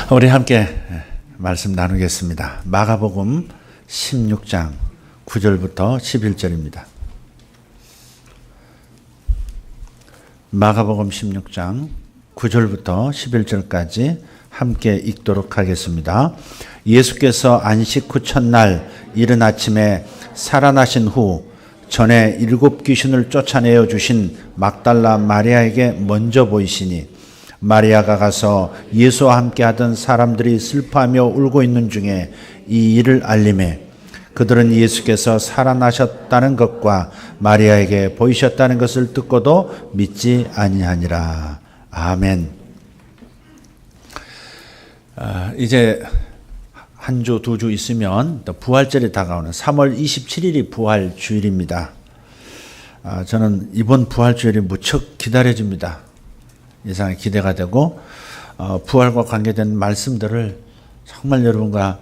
우리 함께 말씀 나누겠습니다. 마가복음 16장 9절부터 11절입니다. 마가복음 16장 9절부터 11절까지 함께 읽도록 하겠습니다. 예수께서 안식 후 첫날 이른 아침에 살아나신 후 전에 7 귀신을 쫓아내어 주신 막달라 마리아에게 먼저 보이시니 마리아가 가서 예수와 함께 하던 사람들이 슬퍼하며 울고 있는 중에 이 일을 알림해 그들은 예수께서 살아나셨다는 것과 마리아에게 보이셨다는 것을 듣고도 믿지 아니하니라. 아멘. 이제 한 주, 2주 있으면 또 부활절이 다가오는 3월 27일이 부활 주일입니다. 저는 이번 부활 주일이 무척 기다려집니다. 예상에 기대가 되고 부활과 관계된 말씀들을 정말 여러분과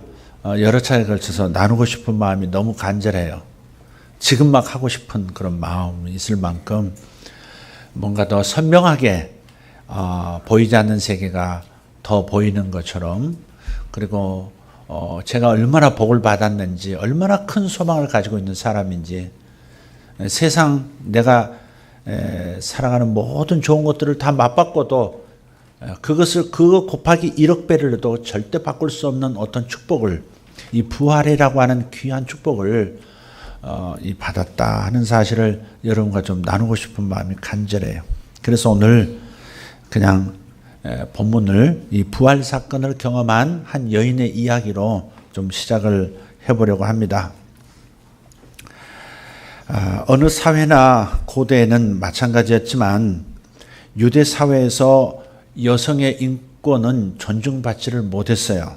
여러 차례에 걸쳐서 나누고 싶은 마음이 너무 간절해요. 지금 막 하고 싶은 그런 마음이 있을 만큼 뭔가 더 선명하게 보이지 않는 세계가 더 보이는 것처럼, 그리고 제가 얼마나 복을 받았는지, 얼마나 큰 소망을 가지고 있는 사람인지, 세상 내가 살아가는 모든 좋은 것들을 다 맛봤고도 그거 곱하기 1억 배를 해도 절대 바꿀 수 없는 어떤 축복을, 이 부활이라고 하는 귀한 축복을 받았다 하는 사실을 여러분과 좀 나누고 싶은 마음이 간절해요. 그래서 오늘 그냥 본문을 이 부활 사건을 경험한 한 여인의 이야기로 좀 시작을 해보려고 합니다. 어느 사회나 고대에는 마찬가지였지만 유대 사회에서 여성의 인권은 존중받지를 못했어요.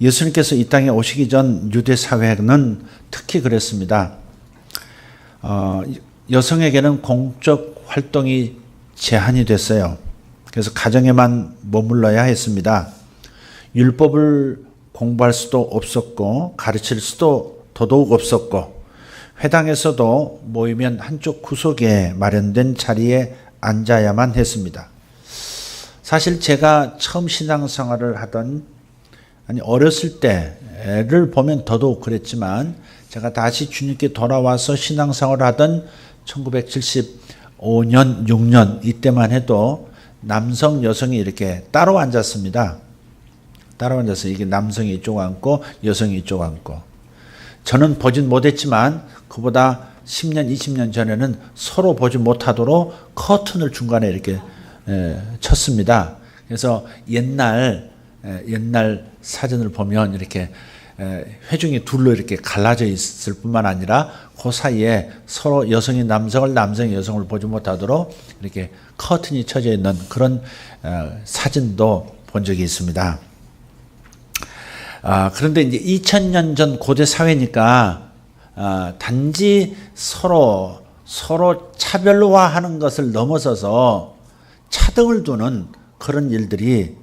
예수님께서 이 땅에 오시기 전 유대 사회는 특히 그랬습니다. 여성에게는 공적 활동이 제한이 됐어요. 그래서 가정에만 머물러야 했습니다. 율법을 공부할 수도 없었고 가르칠 수도 더더욱 없었고, 회당에서도 모이면 한쪽 구석에 마련된 자리에 앉아야만 했습니다. 사실 제가 처음 신앙생활을 하던, 어렸을 때를 보면 더더욱 그랬지만, 제가 다시 주님께 돌아와서 신앙생활을 하던 1975년, 6년 이때만 해도 남성, 여성이 이렇게 따로 앉았습니다. 따로 앉아서 이게 남성이 이쪽 앉고 여성이 이쪽 앉고. 저는 보진 못했지만 그보다 10년, 20년 전에는 서로 보지 못하도록 커튼을 중간에 이렇게 쳤습니다. 그래서 옛날 사진을 보면 이렇게 회중이 둘로 이렇게 갈라져 있을 뿐만 아니라 그 사이에 서로 여성이 남성을, 남성이 여성을 보지 못하도록 이렇게 커튼이 쳐져 있는 그런 사진도 본 적이 있습니다. 그런데 이제 2000년 전 고대 사회니까 단지 서로 차별화하는 것을 넘어서서 차등을 두는 그런 일들이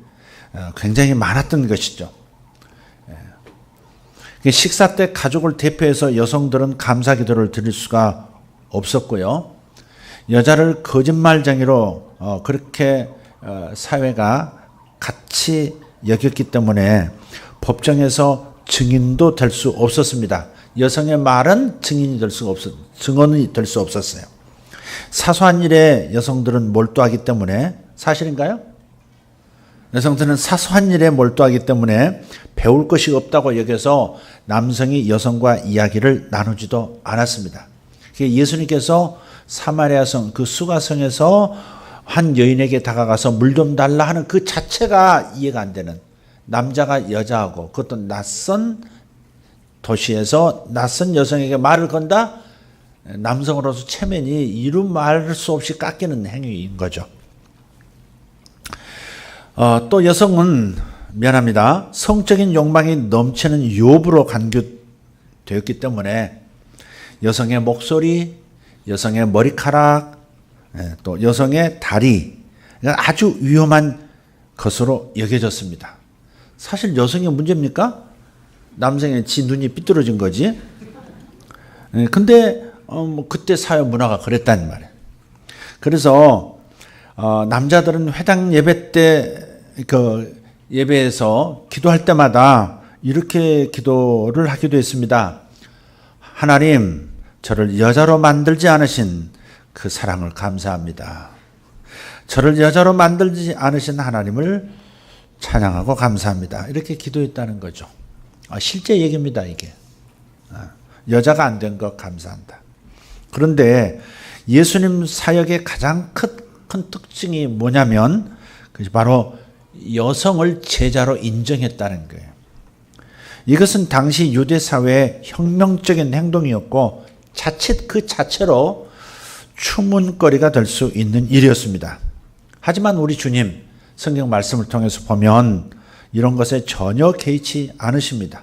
굉장히 많았던 것이죠. 식사 때 가족을 대표해서 여성들은 감사 기도를 드릴 수가 없었고요. 여자를 거짓말쟁이로 그렇게 사회가 같이 여겼기 때문에 법정에서 증인도 될 수 없었습니다. 여성의 말은 증언이 될 수 없었어요. 사소한 일에 여성들은 몰두하기 때문에, 사실인가요? 여성들은 사소한 일에 몰두하기 때문에 배울 것이 없다고 여겨서 남성이 여성과 이야기를 나누지도 않았습니다. 예수님께서 사마리아성 그 수가성에서 한 여인에게 다가가서 물 좀 달라 하는 그 자체가 이해가 안 되는, 남자가 여자하고 그것도 낯선 도시에서 낯선 여성에게 말을 건다? 남성으로서 체면이 이루 말할 수 없이 깎이는 행위인 거죠. 또 여성은 성적인 욕망이 넘치는 유업으로 간주되었기 때문에 여성의 목소리, 여성의 머리카락, 또 여성의 다리, 아주 위험한 것으로 여겨졌습니다. 사실 여성의 문제입니까? 남성의 지 눈이 삐뚤어진 거지. 근데 그때 사회 문화가 그랬단 말이에요. 그래서 남자들은 회당 예배 때 예배에서 기도할 때마다 이렇게 기도를 하기도 했습니다. 하나님, 저를 여자로 만들지 않으신 그 사랑을 감사합니다. 저를 여자로 만들지 않으신 하나님을 찬양하고 감사합니다. 이렇게 기도했다는 거죠. 실제 얘기입니다, 이게. 여자가 안 된 것 감사한다. 그런데 예수님 사역의 가장 큰 특징이 뭐냐면 바로 여성을 제자로 인정했다는 거예요. 이것은 당시 유대 사회의 혁명적인 행동이었고 자칫 그 자체로 추문거리가 될 수 있는 일이었습니다. 하지만 우리 주님 성경 말씀을 통해서 보면 이런 것에 전혀 개의치 않으십니다.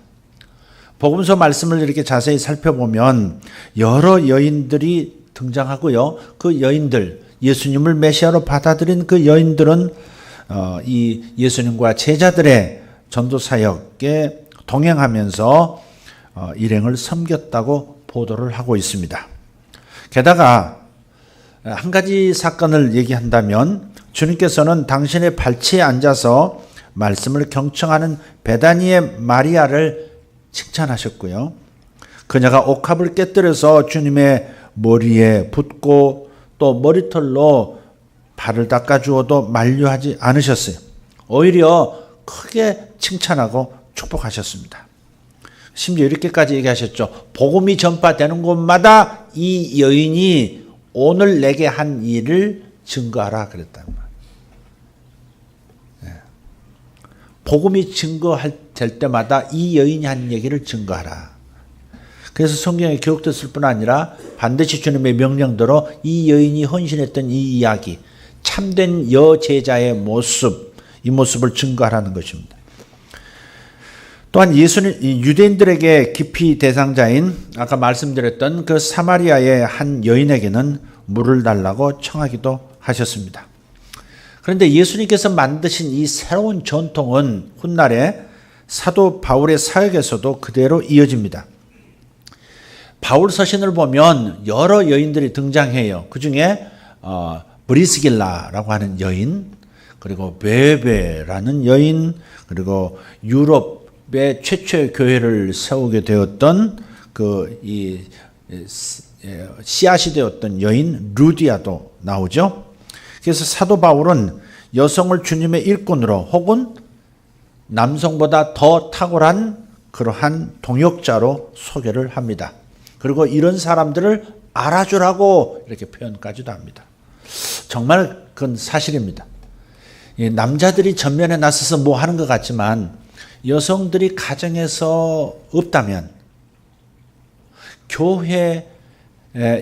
복음서 말씀을 이렇게 자세히 살펴보면 여러 여인들이 등장하고요. 그 여인들, 예수님을 메시아로 받아들인 그 여인들은 이 예수님과 제자들의 전도 사역에 동행하면서 일행을 섬겼다고 보도를 하고 있습니다. 게다가 한 가지 사건을 얘기한다면 주님께서는 당신의 발치에 앉아서 말씀을 경청하는 베다니의 마리아를 칭찬하셨고요. 그녀가 옥합을 깨뜨려서 주님의 머리에 붓고 또 머리털로 발을 닦아주어도 만류하지 않으셨어요. 오히려 크게 칭찬하고 축복하셨습니다. 심지어 이렇게까지 얘기하셨죠. 복음이 전파되는 곳마다 이 여인이 오늘 내게 한 일을 증거하라 그랬단 말이에요. 복음이 증거될 때마다 이 여인이 한 얘기를 증거하라. 그래서 성경에 기록됐을 뿐 아니라 반드시 주님의 명령대로 이 여인이 헌신했던 이 이야기, 참된 여제자의 모습, 이 모습을 증거하라는 것입니다. 또한 예수님, 유대인들에게 깊이 대상자인 아까 말씀드렸던 그 사마리아의 한 여인에게는 물을 달라고 청하기도 하셨습니다. 그런데 예수님께서 만드신 이 새로운 전통은 훗날에 사도 바울의 사역에서도 그대로 이어집니다. 바울 서신을 보면 여러 여인들이 등장해요. 그 중에 브리스길라라고 하는 여인, 그리고 베베라는 여인, 그리고 유럽의 최초의 교회를 세우게 되었던 이 씨앗이 되었던 여인 루디아도 나오죠. 그래서 사도 바울은 여성을 주님의 일꾼으로 혹은 남성보다 더 탁월한 그러한 동역자로 소개를 합니다. 그리고 이런 사람들을 알아주라고 이렇게 표현까지도 합니다. 정말 그건 사실입니다. 남자들이 전면에 나서서 뭐 하는 것 같지만 여성들이 가정에서 없다면 교회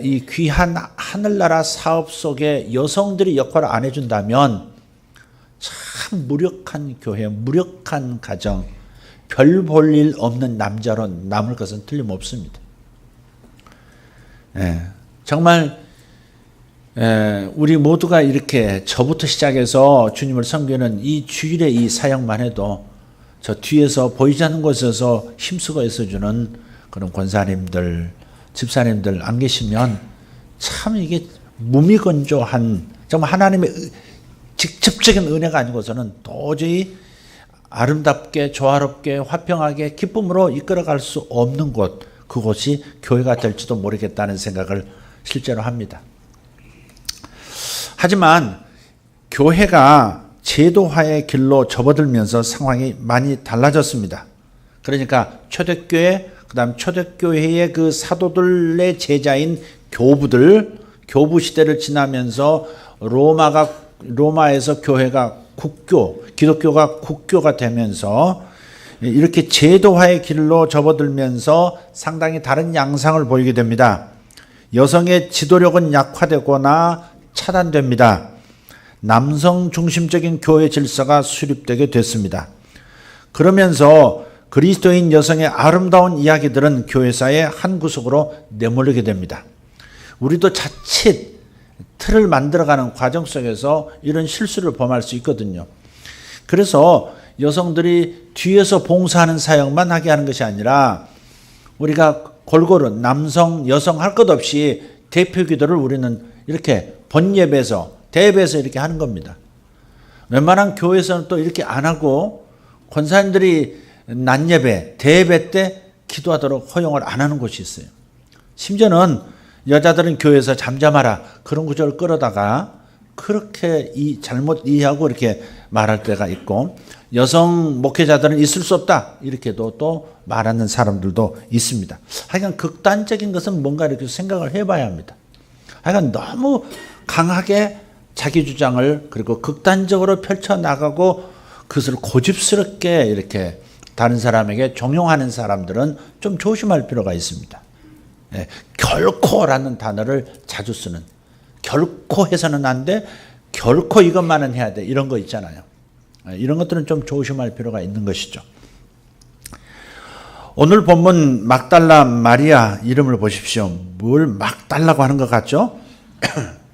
이 귀한 하늘나라 사업 속에 여성들이 역할을 안 해준다면 참 무력한 교회, 무력한 가정, 별 볼 일 없는 남자로 남을 것은 틀림없습니다. 정말 우리 모두가 이렇게 저부터 시작해서 주님을 섬기는 이 주일의 이 사역만 해도 저 뒤에서 보이지 않는 곳에서 힘쓰고 있어주는 그런 권사님들, 집사님들 안 계시면 참 이게 무미건조한 정말 하나님의 직접적인 은혜가 아니고서는 도저히 아름답게 조화롭게 화평하게 기쁨으로 이끌어갈 수 없는 곳, 그곳이 교회가 될지도 모르겠다는 생각을 실제로 합니다. 하지만 교회가 제도화의 길로 접어들면서 상황이 많이 달라졌습니다. 그러니까 초대교회, 그다음 초대교회의 그 사도들의 제자인 교부들, 교부 시대를 지나면서 로마에서 교회가 국교, 기독교가 국교가 되면서 이렇게 제도화의 길로 접어들면서 상당히 다른 양상을 보이게 됩니다. 여성의 지도력은 약화되거나 차단됩니다. 남성 중심적인 교회 질서가 수립되게 됐습니다. 그러면서 그리스도인 여성의 아름다운 이야기들은 교회사의 한 구석으로 내몰리게 됩니다. 우리도 자칫 틀을 만들어가는 과정 속에서 이런 실수를 범할 수 있거든요. 그래서 여성들이 뒤에서 봉사하는 사역만 하게 하는 것이 아니라 우리가 골고루 남성, 여성 할 것 없이 대표 기도를 우리는 이렇게 본예배에서 대예배에서 이렇게 하는 겁니다. 웬만한 교회에서는 또 이렇게 안 하고 권사님들이 낮 예배, 대예배 때 기도하도록 허용을 안 하는 곳이 있어요. 심지어는 여자들은 교회에서 잠잠하라 그런 구절을 끌어다가 그렇게 잘못 이해하고 이렇게 말할 때가 있고, 여성 목회자들은 있을 수 없다 이렇게도 또 말하는 사람들도 있습니다. 하여간 극단적인 것은 뭔가 이렇게 생각을 해봐야 합니다. 하여간 너무 강하게 자기 주장을 그리고 극단적으로 펼쳐나가고 그것을 고집스럽게 이렇게 다른 사람에게 종용하는 사람들은 좀 조심할 필요가 있습니다. 예, 결코라는 단어를 자주 쓰는, 결코 해서는 안 돼, 결코 이것만은 해야 돼, 이런 거 있잖아요. 예, 이런 것들은 좀 조심할 필요가 있는 것이죠. 오늘 본문 막달라 마리아 이름을 보십시오. 뭘 막달라고 하는 것 같죠?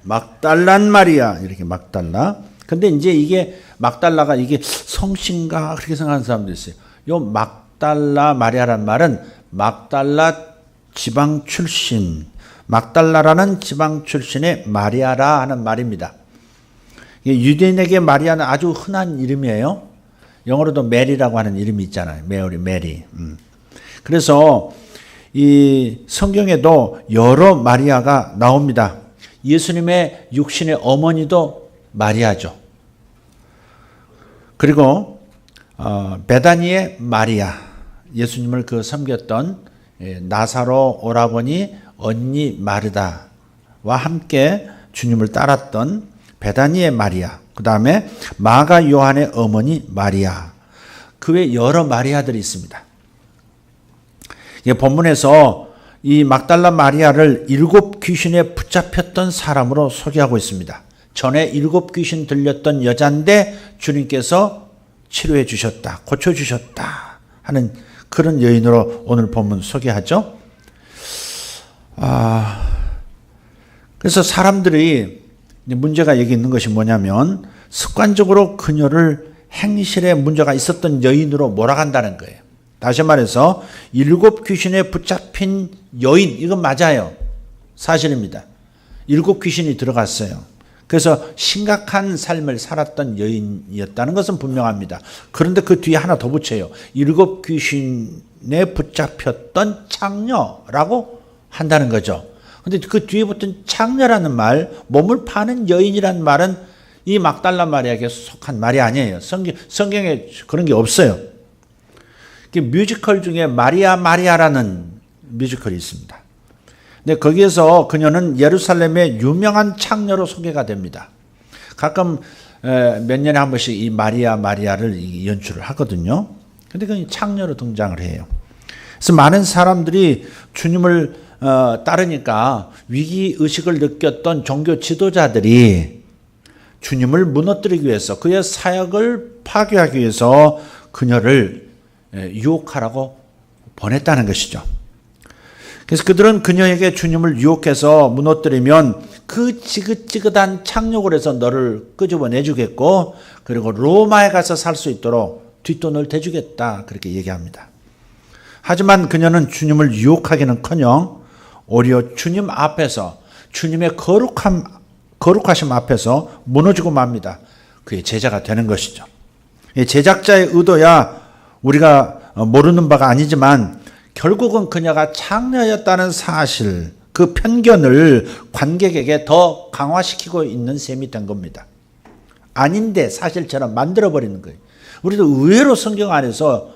막달란 마리아, 이렇게 막달라. 근데 이제 이게 막달라가 이게 성씨인가 그렇게 생각하는 사람도 있어요. 요 막달라 마리아란 말은 막달라 지방 출신, 막달라라는 지방 출신의 마리아라 하는 말입니다. 유대인에게 마리아는 아주 흔한 이름이에요. 영어로도 메리라고 하는 이름이 있잖아요. 메리. 그래서 이 성경에도 여러 마리아가 나옵니다. 예수님의 육신의 어머니도 마리아죠. 그리고 베다니의 마리아, 예수님을 섬겼던 나사로 오라버니 언니 마르다와 함께 주님을 따랐던 베다니의 마리아, 그 다음에 마가 요한의 어머니 마리아, 그 외 여러 마리아들이 있습니다. 본문에서 이 막달라 마리아를 7 귀신에 붙잡혔던 사람으로 소개하고 있습니다. 전에 7 귀신 들렸던 여자인데 주님께서 치료해 주셨다, 고쳐 주셨다 하는 그런 여인으로 오늘 본문 소개하죠. 그래서 사람들이 문제가 여기 있는 것이 뭐냐면 습관적으로 그녀를 행실에 문제가 있었던 여인으로 몰아간다는 거예요. 다시 말해서 7 귀신에 붙잡힌 여인, 이건 맞아요. 사실입니다. 7 귀신이 들어갔어요. 그래서 심각한 삶을 살았던 여인이었다는 것은 분명합니다. 그런데 그 뒤에 하나 더 붙여요. 7 귀신에 붙잡혔던 창녀라고 한다는 거죠. 그런데 그 뒤에 붙은 창녀라는 말, 몸을 파는 여인이라는 말은 이 막달라 마리아에게 속한 말이 아니에요. 성경에 그런 게 없어요. 뮤지컬 중에 마리아라는 뮤지컬이 있습니다. 근데 거기에서 그녀는 예루살렘의 유명한 창녀로 소개가 됩니다. 가끔 몇 년에 한 번씩 이 마리아를 연출을 하거든요. 근데 그 창녀로 등장을 해요. 그래서 많은 사람들이 주님을 따르니까 위기의식을 느꼈던 종교 지도자들이 주님을 무너뜨리기 위해서, 그의 사역을 파괴하기 위해서 그녀를 유혹하라고 보냈다는 것이죠. 그래서 그들은 그녀에게 주님을 유혹해서 무너뜨리면 그 지긋지긋한 착륙을 해서 너를 끄집어내주겠고, 그리고 로마에 가서 살 수 있도록 뒷돈을 대주겠다, 그렇게 얘기합니다. 하지만 그녀는 주님을 유혹하기는커녕 오히려 주님 앞에서, 주님의 거룩하심 앞에서 무너지고 맙니다. 그의 제자가 되는 것이죠. 제작자의 의도야 우리가 모르는 바가 아니지만 결국은 그녀가 창녀였다는 사실, 그 편견을 관객에게 더 강화시키고 있는 셈이 된 겁니다. 아닌데 사실처럼 만들어버리는 거예요. 우리도 의외로 성경 안에서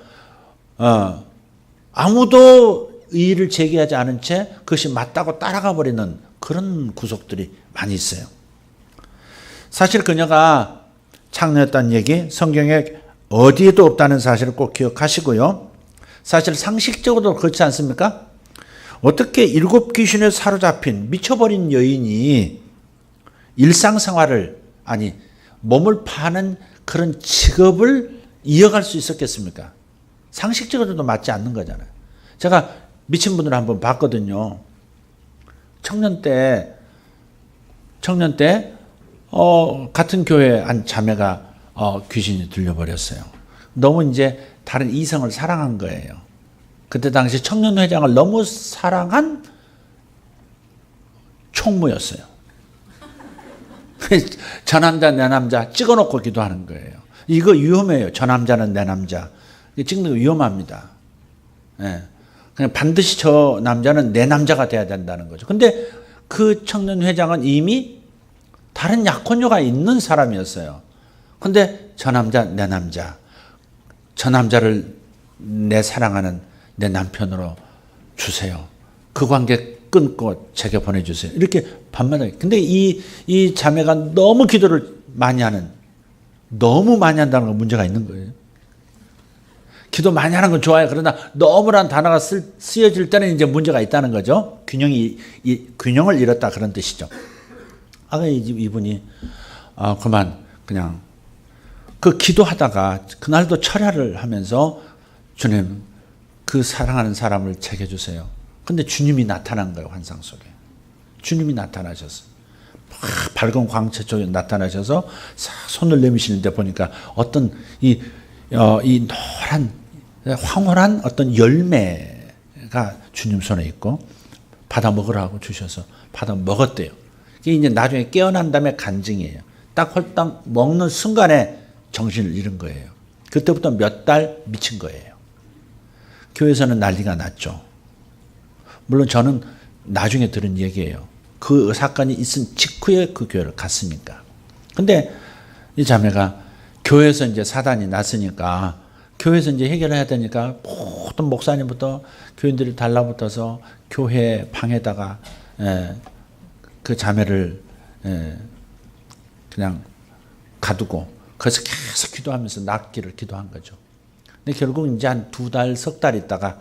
아무도 의의를 제기하지 않은 채 그것이 맞다고 따라가 버리는 그런 구석들이 많이 있어요. 사실 그녀가 창녀였다는 얘기 성경에 어디에도 없다는 사실을 꼭 기억하시고요. 사실 상식적으로도 그렇지 않습니까? 어떻게 7 귀신에 사로잡힌 미쳐버린 여인이 일상생활을, 아니 몸을 파는 그런 직업을 이어갈 수 있었겠습니까? 상식적으로도 맞지 않는 거잖아요. 제가 미친 분을 한번 봤거든요. 청년 때 같은 교회 한 자매가 귀신이 들려버렸어요. 너무 이제 다른 이성을 사랑한 거예요. 그때 당시 청년회장을 너무 사랑한 총무였어요. 저 남자 내 남자 찍어놓고 기도하는 거예요. 이거 위험해요. 저 남자는 내 남자. 찍는 거 위험합니다. 예. 그냥 반드시 저 남자는 내 남자가 돼야 된다는 거죠. 근데 그 청년 회장은 이미 다른 약혼녀가 있는 사람이었어요. 근데 저 남자, 내 남자. 저 남자를 내 사랑하는 내 남편으로 주세요. 그 관계 끊고 제게 보내주세요. 이렇게 반말해요. 근데 이 자매가 너무 기도를 너무 많이 한다는 건 문제가 있는 거예요. 기도 많이 하는 건 좋아요. 그러나 너무란 단어가 쓰여질 때는 이제 문제가 있다는 거죠. 균형을 잃었다 그런 뜻이죠. 이분이 그만 그냥 그 기도하다가 그날도 철야를 하면서 주님 그 사랑하는 사람을 제게 주세요. 근데 주님이 나타난 거예요. 환상 속에. 주님이 나타나셨어요. 밝은 광채 쪽에 나타나셔서 손을 내미시는데 보니까 어떤 이 노란 황홀한 어떤 열매가 주님 손에 있고 받아 먹으라고 주셔서 받아 먹었대요. 이게 이제 나중에 깨어난 다음에 간증이에요. 딱 홀딱 먹는 순간에 정신을 잃은 거예요. 그때부터 몇 달 미친 거예요. 교회에서는 난리가 났죠. 물론 저는 나중에 들은 얘기예요. 그 사건이 있은 직후에 그 교회를 갔으니까. 근데 이 자매가 교회에서 이제 사단이 났으니까 교회에서 이제 해결해야 되니까 모든 목사님부터 교인들이 달라붙어서 교회 방에다가 그 자매를 그냥 가두고 그래서 계속 기도하면서 낫기를 기도한 거죠. 근데 결국 이제 한 2달, 석 달 있다가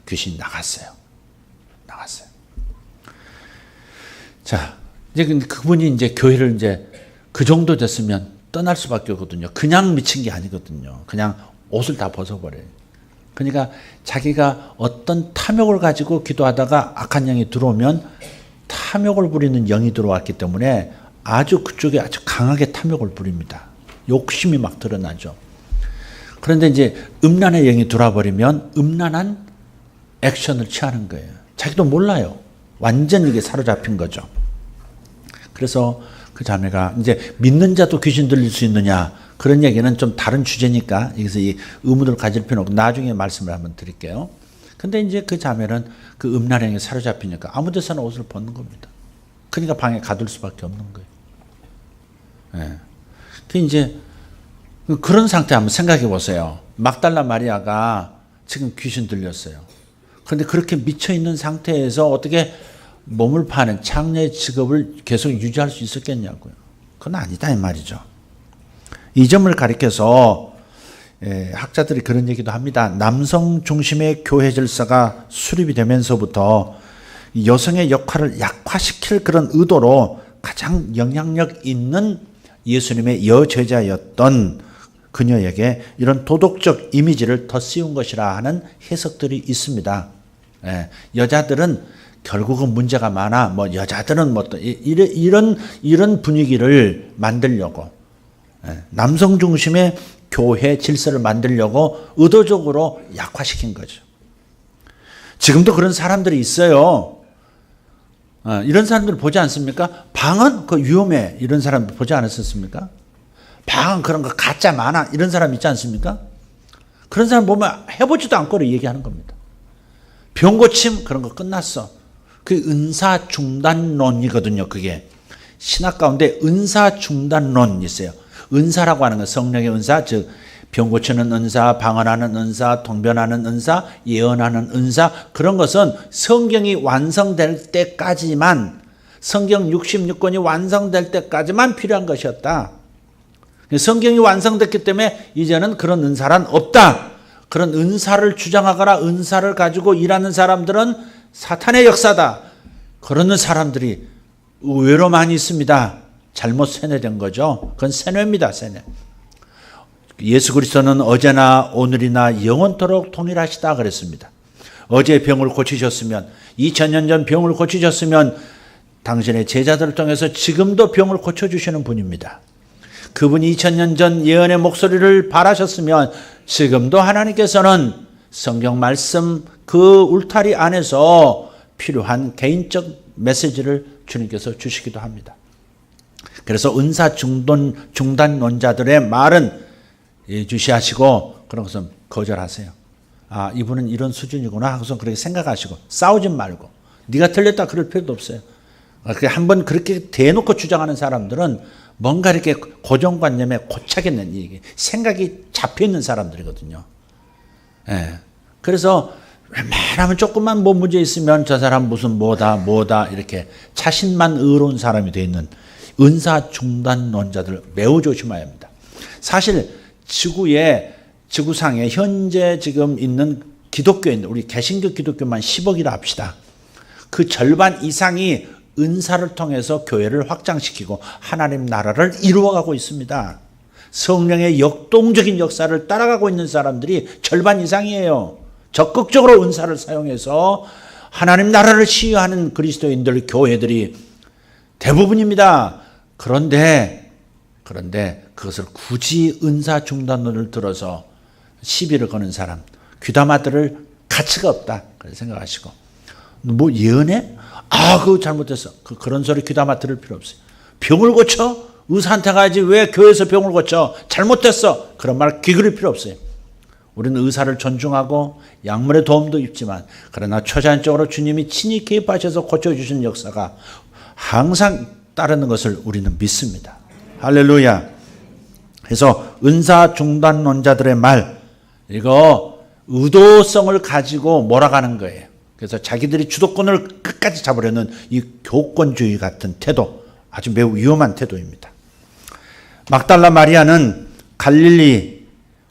귀신이 나갔어요. 자, 이제 그분이 이제 교회를 이제 그 정도 됐으면 떠날 수밖에 없거든요. 그냥 미친 게 아니거든요. 그냥 옷을 다 벗어버려요. 그러니까 자기가 어떤 탐욕을 가지고 기도하다가 악한 영이 들어오면 탐욕을 부리는 영이 들어왔기 때문에 아주 그쪽에 아주 강하게 탐욕을 부립니다. 욕심이 막 드러나죠. 그런데 이제 음란의 영이 들어와버리면 음란한 액션을 취하는 거예요. 자기도 몰라요. 완전 이게 사로잡힌 거죠. 그래서 그 자매가 이제 믿는 자도 귀신 들릴 수 있느냐 그런 얘기는 좀 다른 주제니까 여기서 이 의문을 가질 필요는 없고 나중에 말씀을 한번 드릴게요. 근데 이제 그 자매는 그 음란행에 사로잡히니까 아무 데서나 옷을 벗는 겁니다. 그러니까 방에 가둘 수밖에 없는 거예요. 예. 그 이제 그런 상태 한번 생각해 보세요. 막달라 마리아가 지금 귀신 들렸어요. 그런데 그렇게 미쳐 있는 상태에서 어떻게 몸을 파는 창녀의 직업을 계속 유지할 수 있었겠냐고요. 그건 아니다 이 말이죠. 이 점을 가리켜서 학자들이 그런 얘기도 합니다. 남성 중심의 교회 질서가 수립이 되면서부터 여성의 역할을 약화시킬 그런 의도로 가장 영향력 있는 예수님의 여제자였던 그녀에게 이런 도덕적 이미지를 더 씌운 것이라 하는 해석들이 있습니다. 여자들은 결국은 문제가 많아. 뭐 여자들은 뭐 또 이런 분위기를 만들려고 남성 중심의 교회 질서를 만들려고 의도적으로 약화시킨 거죠. 지금도 그런 사람들이 있어요. 이런 사람들 보지 않습니까? 방은 그 위험해. 이런 사람들 보지 않았었습니까? 방은 그런 거 가짜 많아. 이런 사람 있지 않습니까? 그런 사람 보면 해보지도 않고 얘기하는 겁니다. 병 고침 그런 거 끝났어. 그 은사 중단론이거든요. 그게 신학 가운데 은사 중단론이 있어요. 은사라고 하는 건 성령의 은사, 즉 병 고치는 은사, 방언하는 은사, 통변하는 은사, 예언하는 은사, 그런 것은 성경이 완성될 때까지만, 성경 66권이 완성될 때까지만 필요한 것이었다. 성경이 완성됐기 때문에 이제는 그런 은사란 없다. 그런 은사를 주장하거나 은사를 가지고 일하는 사람들은 사탄의 역사다. 그러는 사람들이 의외로 많이 있습니다. 잘못 세뇌된 거죠. 그건 세뇌입니다. 세뇌. 예수 그리스도는 어제나 오늘이나 영원토록 동일하시다 그랬습니다. 어제 병을 고치셨으면 2000년 전 병을 고치셨으면 당신의 제자들을 통해서 지금도 병을 고쳐주시는 분입니다. 그분이 2000년 전 예언의 목소리를 바라셨으면 지금도 하나님께서는 성경 말씀 그 울타리 안에서 필요한 개인적 메시지를 주님께서 주시기도 합니다. 그래서 은사 중단론자들의 말은 예주시하시고 그런 것은 거절하세요. 아, 이분은 이런 수준이구나 하고서 그렇게 생각하시고 싸우지 말고 네가 틀렸다 그럴 필요도 없어요. 한번 그렇게 대놓고 주장하는 사람들은 뭔가 이렇게 고정관념에 고착 있는 이게 생각이 잡혀 있는 사람들이거든요. 예. 그래서 웬만하면 조금만 뭐 문제 있으면 저 사람 무슨 뭐다 이렇게 자신만 의로운 사람이 되어 있는 은사 중단론자들 매우 조심해야 합니다. 사실 지구상에 현재 지금 있는 기독교인들, 우리 개신교 기독교만 10억이라 합시다. 그 절반 이상이 은사를 통해서 교회를 확장시키고 하나님 나라를 이루어가고 있습니다. 성령의 역동적인 역사를 따라가고 있는 사람들이 절반 이상이에요. 적극적으로 은사를 사용해서 하나님 나라를 시위하는 그리스도인들, 교회들이 대부분입니다. 그런데 그것을 굳이 은사 중단론을 들어서 시비를 거는 사람, 귀담아 들을 가치가 없다. 그렇게 생각하시고. 뭐 예언해? 아, 그거 잘못됐어. 그런 소리 귀담아 들을 필요 없어요. 병을 고쳐? 의사한테 가야지 왜 교회에서 병을 고쳐? 잘못됐어. 그런 말 귀걸일 필요 없어요. 우리는 의사를 존중하고 약물의 도움도 입지만 그러나 초자연적으로 주님이 친히 개입하셔서 고쳐주시는 역사가 항상 따르는 것을 우리는 믿습니다. 할렐루야. 그래서 은사 중단론자들의 말, 이거 의도성을 가지고 몰아가는 거예요. 그래서 자기들이 주도권을 끝까지 잡으려는 이 교권주의 같은 태도, 아주 매우 위험한 태도입니다. 막달라 마리아는 갈릴리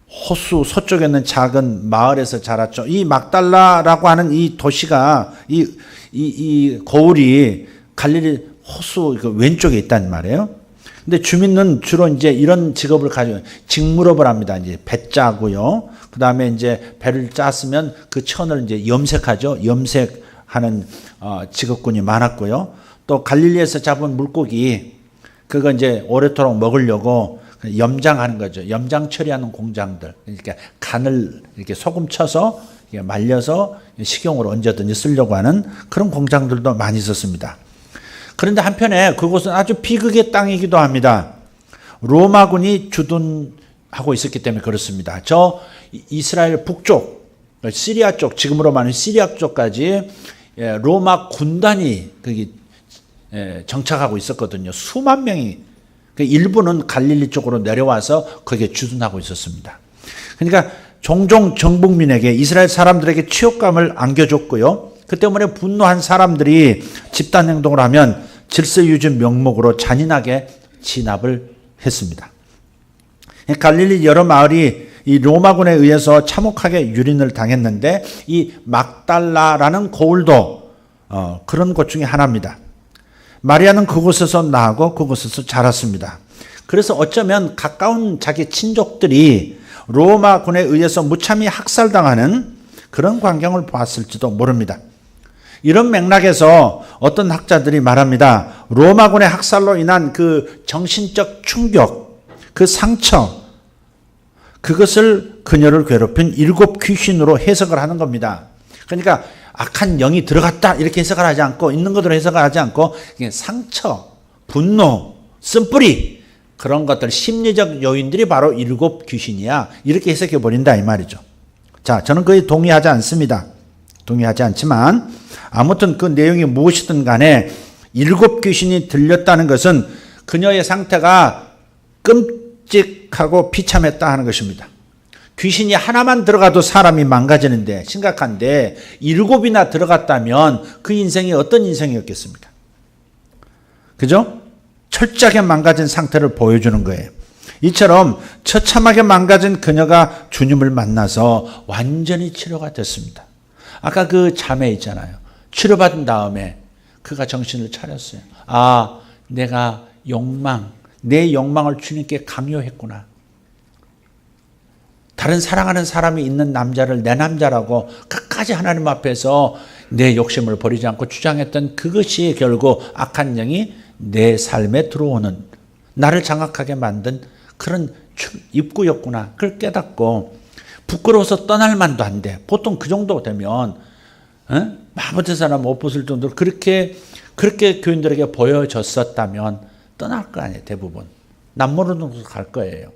호수 서쪽에 있는 작은 마을에서 자랐죠. 이 막달라라고 하는 이 도시가 이 거울이 갈릴리 호수 그 왼쪽에 있단 말이에요. 근데 주민은 주로 이제 이런 직업을 가지고 직무업을 합니다. 이제 배 짜고요. 그 다음에 이제 배를 짰으면 그 천을 이제 염색하죠. 염색하는 직업군이 많았고요. 또 갈릴리에서 잡은 물고기 그거 이제 오래도록 먹으려고 염장하는 거죠. 염장 처리하는 공장들. 그러니까 간을 이렇게 소금 쳐서 말려서 식용으로 언제든지 쓰려고 하는 그런 공장들도 많이 있었습니다. 그런데 한편에 그곳은 아주 비극의 땅이기도 합니다. 로마군이 주둔하고 있었기 때문에 그렇습니다. 저 이스라엘 북쪽, 시리아 쪽, 지금으로 말하는 시리아 쪽까지 로마 군단이 거기 정착하고 있었거든요. 수만 명이. 일부는 갈릴리 쪽으로 내려와서 거기에 주둔하고 있었습니다. 그러니까 종종 정복민에게 이스라엘 사람들에게 치욕감을 안겨줬고요. 그 때문에 분노한 사람들이 집단 행동을 하면 질서 유지 명목으로 잔인하게 진압을 했습니다. 갈릴리 여러 마을이 이 로마군에 의해서 참혹하게 유린을 당했는데 이 막달라라는 고을도 그런 곳 중에 하나입니다. 마리아는 그곳에서 나고 그곳에서 자랐습니다. 그래서 어쩌면 가까운 자기 친족들이 로마군에 의해서 무참히 학살당하는 그런 광경을 보았을지도 모릅니다. 이런 맥락에서 어떤 학자들이 말합니다. 로마군의 학살로 인한 그 정신적 충격, 그 상처, 그것을 그녀를 괴롭힌 7 귀신으로 해석을 하는 겁니다. 그러니까 악한 영이 들어갔다 이렇게 해석을 하지 않고 있는 것으로 해석을 하지 않고 상처, 분노, 쓴뿌리 그런 것들 심리적 요인들이 바로 7 귀신이야 이렇게 해석해 버린다 이 말이죠. 자, 저는 거의 동의하지 않습니다. 동의하지 않지만 아무튼 그 내용이 무엇이든 간에 7 귀신이 들렸다는 것은 그녀의 상태가 끔찍하고 비참했다 하는 것입니다. 귀신이 하나만 들어가도 사람이 망가지는데 심각한데 7이나 들어갔다면 그 인생이 어떤 인생이었겠습니까? 그죠? 철저하게 망가진 상태를 보여주는 거예요. 이처럼 처참하게 망가진 그녀가 주님을 만나서 완전히 치료가 됐습니다. 아까 그 자매 있잖아요. 치료받은 다음에 그가 정신을 차렸어요. 아, 내가 내 욕망을 주님께 강요했구나. 다른 사랑하는 사람이 있는 남자를 내 남자라고 끝까지 하나님 앞에서 내 욕심을 버리지 않고 주장했던 그것이 결국 악한 영이 내 삶에 들어오는 나를 장악하게 만든 그런 입구였구나. 그걸 깨닫고 부끄러워서 떠날 만도 한데 보통 그 정도 되면 마음못한 사람 못 벗을 정도로 그렇게 교인들에게 보여졌었다면 떠날 거 아니에요. 대부분. 남모르는 곳으로 갈 거예요.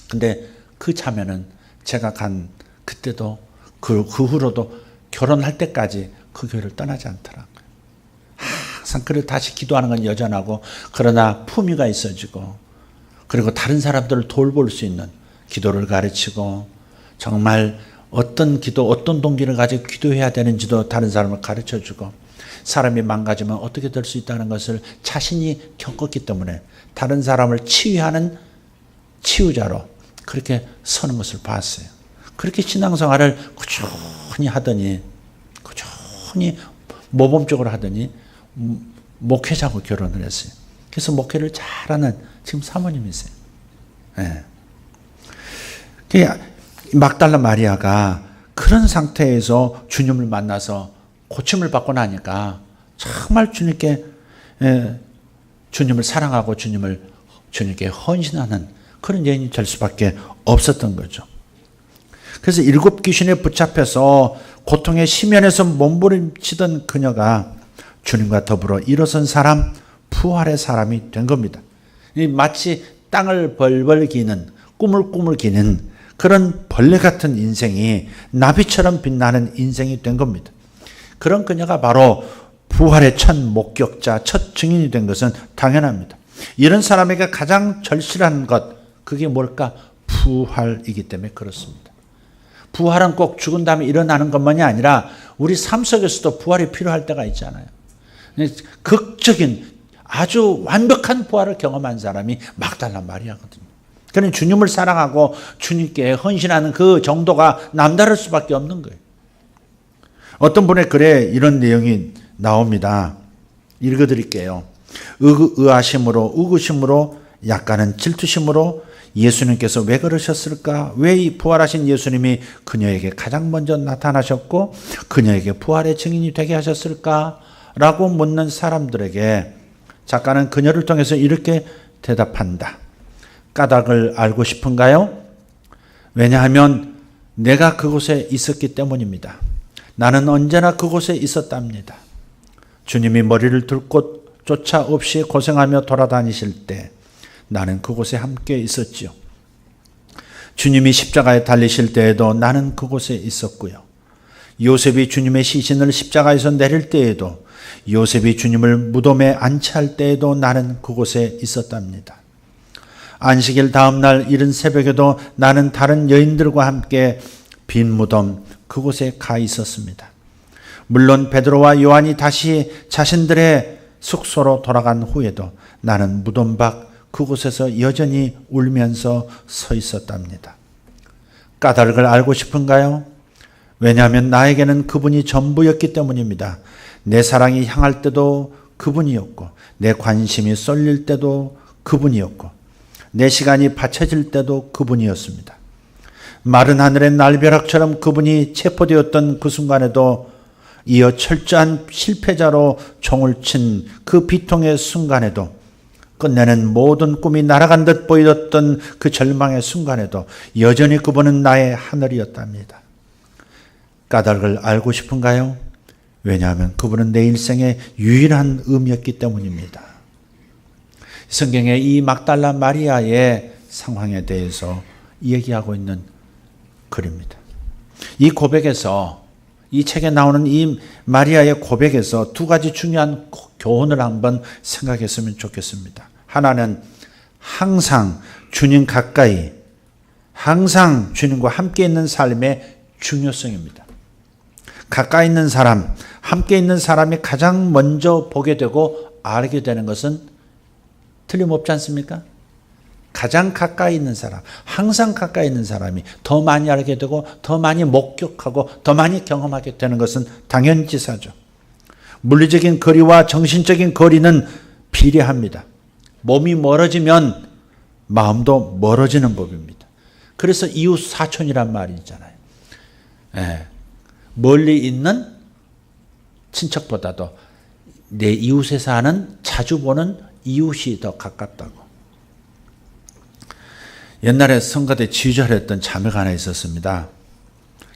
근데 그 자매는 제가 간 그때도 그 후로도 결혼할 때까지 그 교회를 떠나지 않더라고요. 항상 그를 다시 기도하는 건 여전하고, 그러나 품위가 있어지고, 그리고 다른 사람들을 돌볼 수 있는 기도를 가르치고, 정말 어떤 기도, 어떤 동기를 가지고 기도해야 되는지도 다른 사람을 가르쳐주고, 사람이 망가지면 어떻게 될 수 있다는 것을 자신이 겪었기 때문에 다른 사람을 치유하는 치유자로 그렇게 서는 것을 봤어요. 그렇게 신앙생활을 꾸준히 하더니, 꾸준히 모범적으로 하더니 목회자하고 결혼을 했어요. 그래서 목회를 잘하는 지금 사모님이세요. 네. 막달라 마리아가 그런 상태에서 주님을 만나서 고침을 받고 나니까 정말 주님께, 주님을 사랑하고 주님께 헌신하는 그런 여인이 될 수밖에 없었던 거죠. 그래서 7 귀신에 붙잡혀서 고통의 심연에서 몸부림치던 그녀가 주님과 더불어 일어선 사람, 부활의 사람이 된 겁니다. 마치 땅을 벌벌 기는, 꿈을 기는 그런 벌레 같은 인생이 나비처럼 빛나는 인생이 된 겁니다. 그런 그녀가 바로 부활의 첫 목격자, 첫 증인이 된 것은 당연합니다. 이런 사람에게 가장 절실한 것, 그게 뭘까? 부활이기 때문에 그렇습니다. 부활은 꼭 죽은 다음에 일어나는 것만이 아니라 우리 삶 속에서도 부활이 필요할 때가 있잖아요. 극적인 아주 완벽한 부활을 경험한 사람이 막달라 마리아거든요. 그는 주님을 사랑하고 주님께 헌신하는 그 정도가 남다를 수밖에 없는 거예요. 어떤 분의 글에 이런 내용이 나옵니다. 읽어드릴게요. 의아심으로, 의구심으로, 약간은 질투심으로 예수님께서 왜 그러셨을까? 왜 이 부활하신 예수님이 그녀에게 가장 먼저 나타나셨고 그녀에게 부활의 증인이 되게 하셨을까? 라고 묻는 사람들에게 작가는 그녀를 통해서 이렇게 대답한다. 까닭을 알고 싶은가요? 왜냐하면 내가 그곳에 있었기 때문입니다. 나는 언제나 그곳에 있었답니다. 주님이 머리를 둘 곳조차 없이 고생하며 돌아다니실 때 나는 그곳에 함께 있었지요. 주님이 십자가에 달리실 때에도 나는 그곳에 있었고요. 요셉이 주님의 시신을 십자가에서 내릴 때에도, 요셉이 주님을 무덤에 안치할 때에도 나는 그곳에 있었답니다. 안식일 다음 날 이른 새벽에도 나는 다른 여인들과 함께 빈 무덤 그곳에 가 있었습니다. 물론 베드로와 요한이 다시 자신들의 숙소로 돌아간 후에도 나는 무덤 밖 그곳에서 여전히 울면서 서 있었답니다. 까닭을 알고 싶은가요? 왜냐하면 나에게는 그분이 전부였기 때문입니다. 내 사랑이 향할 때도 그분이었고, 내 관심이 쏠릴 때도 그분이었고, 내 시간이 바쳐질 때도 그분이었습니다. 마른 하늘의 날벼락처럼 그분이 체포되었던 그 순간에도, 이어 철저한 실패자로 종을 친 그 비통의 순간에도, 끝내는 모든 꿈이 날아간 듯 보이던 그 절망의 순간에도 여전히 그분은 나의 하늘이었답니다. 까닭을 알고 싶은가요? 왜냐하면 그분은 내 일생의 유일한 의미였기 때문입니다. 성경에 이 막달라 마리아의 상황에 대해서 얘기하고 있는 글입니다. 이 고백에서, 이 책에 나오는 이 마리아의 고백에서 2가지 중요한 교훈을 한번 생각했으면 좋겠습니다. 하나는 항상 주님 가까이, 항상 주님과 함께 있는 삶의 중요성입니다. 가까이 있는 사람, 함께 있는 사람이 가장 먼저 보게 되고 알게 되는 것은 틀림없지 않습니까? 가장 가까이 있는 사람, 항상 가까이 있는 사람이 더 많이 알게 되고 더 많이 목격하고 더 많이 경험하게 되는 것은 당연지사죠. 물리적인 거리와 정신적인 거리는 비례합니다. 몸이 멀어지면 마음도 멀어지는 법입니다. 그래서 이웃 사촌이란 말이 있잖아요. 멀리 있는 친척보다도 내 이웃에 사는 자주 보는 이웃이 더 가깝다고. 옛날에 성가대 지휘자를 했던 자매가 하나 있었습니다.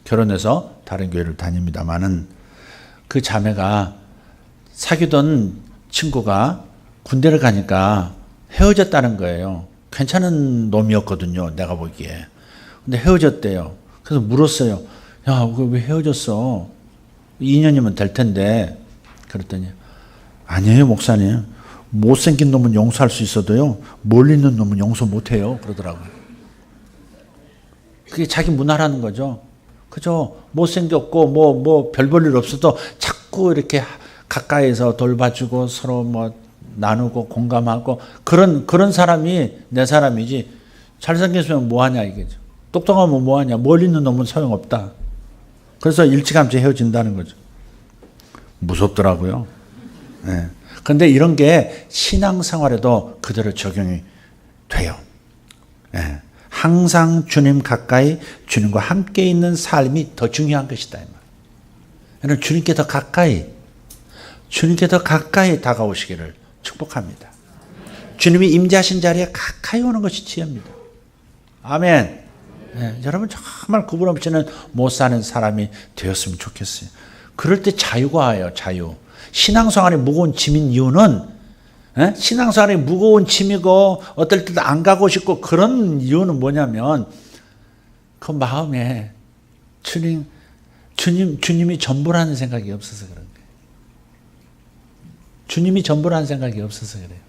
결혼해서 다른 교회를 다닙니다마는 그 자매가 사귀던 친구가 군대를 가니까 헤어졌다는 거예요. 괜찮은 놈이었거든요. 내가 보기에. 근데 헤어졌대요. 그래서 물었어요. 야, 왜 헤어졌어? 2년이면 될 텐데. 그랬더니 아니에요, 목사님. 못생긴 놈은 용서할 수 있어도요, 멀리 있는 놈은 용서 못해요. 그러더라고요. 그게 자기 문화라는 거죠. 그죠? 못생겼고 뭐 별 볼 일 없어도 자꾸 이렇게 가까이서 돌봐주고 서로 뭐 나누고 공감하고 그런 사람이 내 사람이지, 잘생겼으면 뭐하냐 이게죠. 똑똑하면 뭐하냐. 멀리 있는 놈은 소용없다. 그래서 일찌감치 헤어진다는 거죠. 무섭더라고요. 네. 그런데 이런 게 신앙생활에도 그대로 적용이 돼요. 네. 항상 주님 가까이, 주님과 함께 있는 삶이 더 중요한 것이다. 주님께 더 가까이, 주님께 더 가까이 다가오시기를 축복합니다. 주님이 임재하신 자리에 가까이 오는 것이 지혜입니다. 아멘. 네, 여러분 정말 구분 없이는 못 사는 사람이 되었으면 좋겠어요. 그럴 때 자유가 와요. 자유. 신앙생활이 무거운 짐인 이유는, 신앙생활이 무거운 짐이고 어떨 때도 안 가고 싶고 그런 이유는 뭐냐면, 그 마음에 주님이 전부라는 생각이 없어서 그런 거예요. 주님이 전부라는 생각이 없어서 그래요.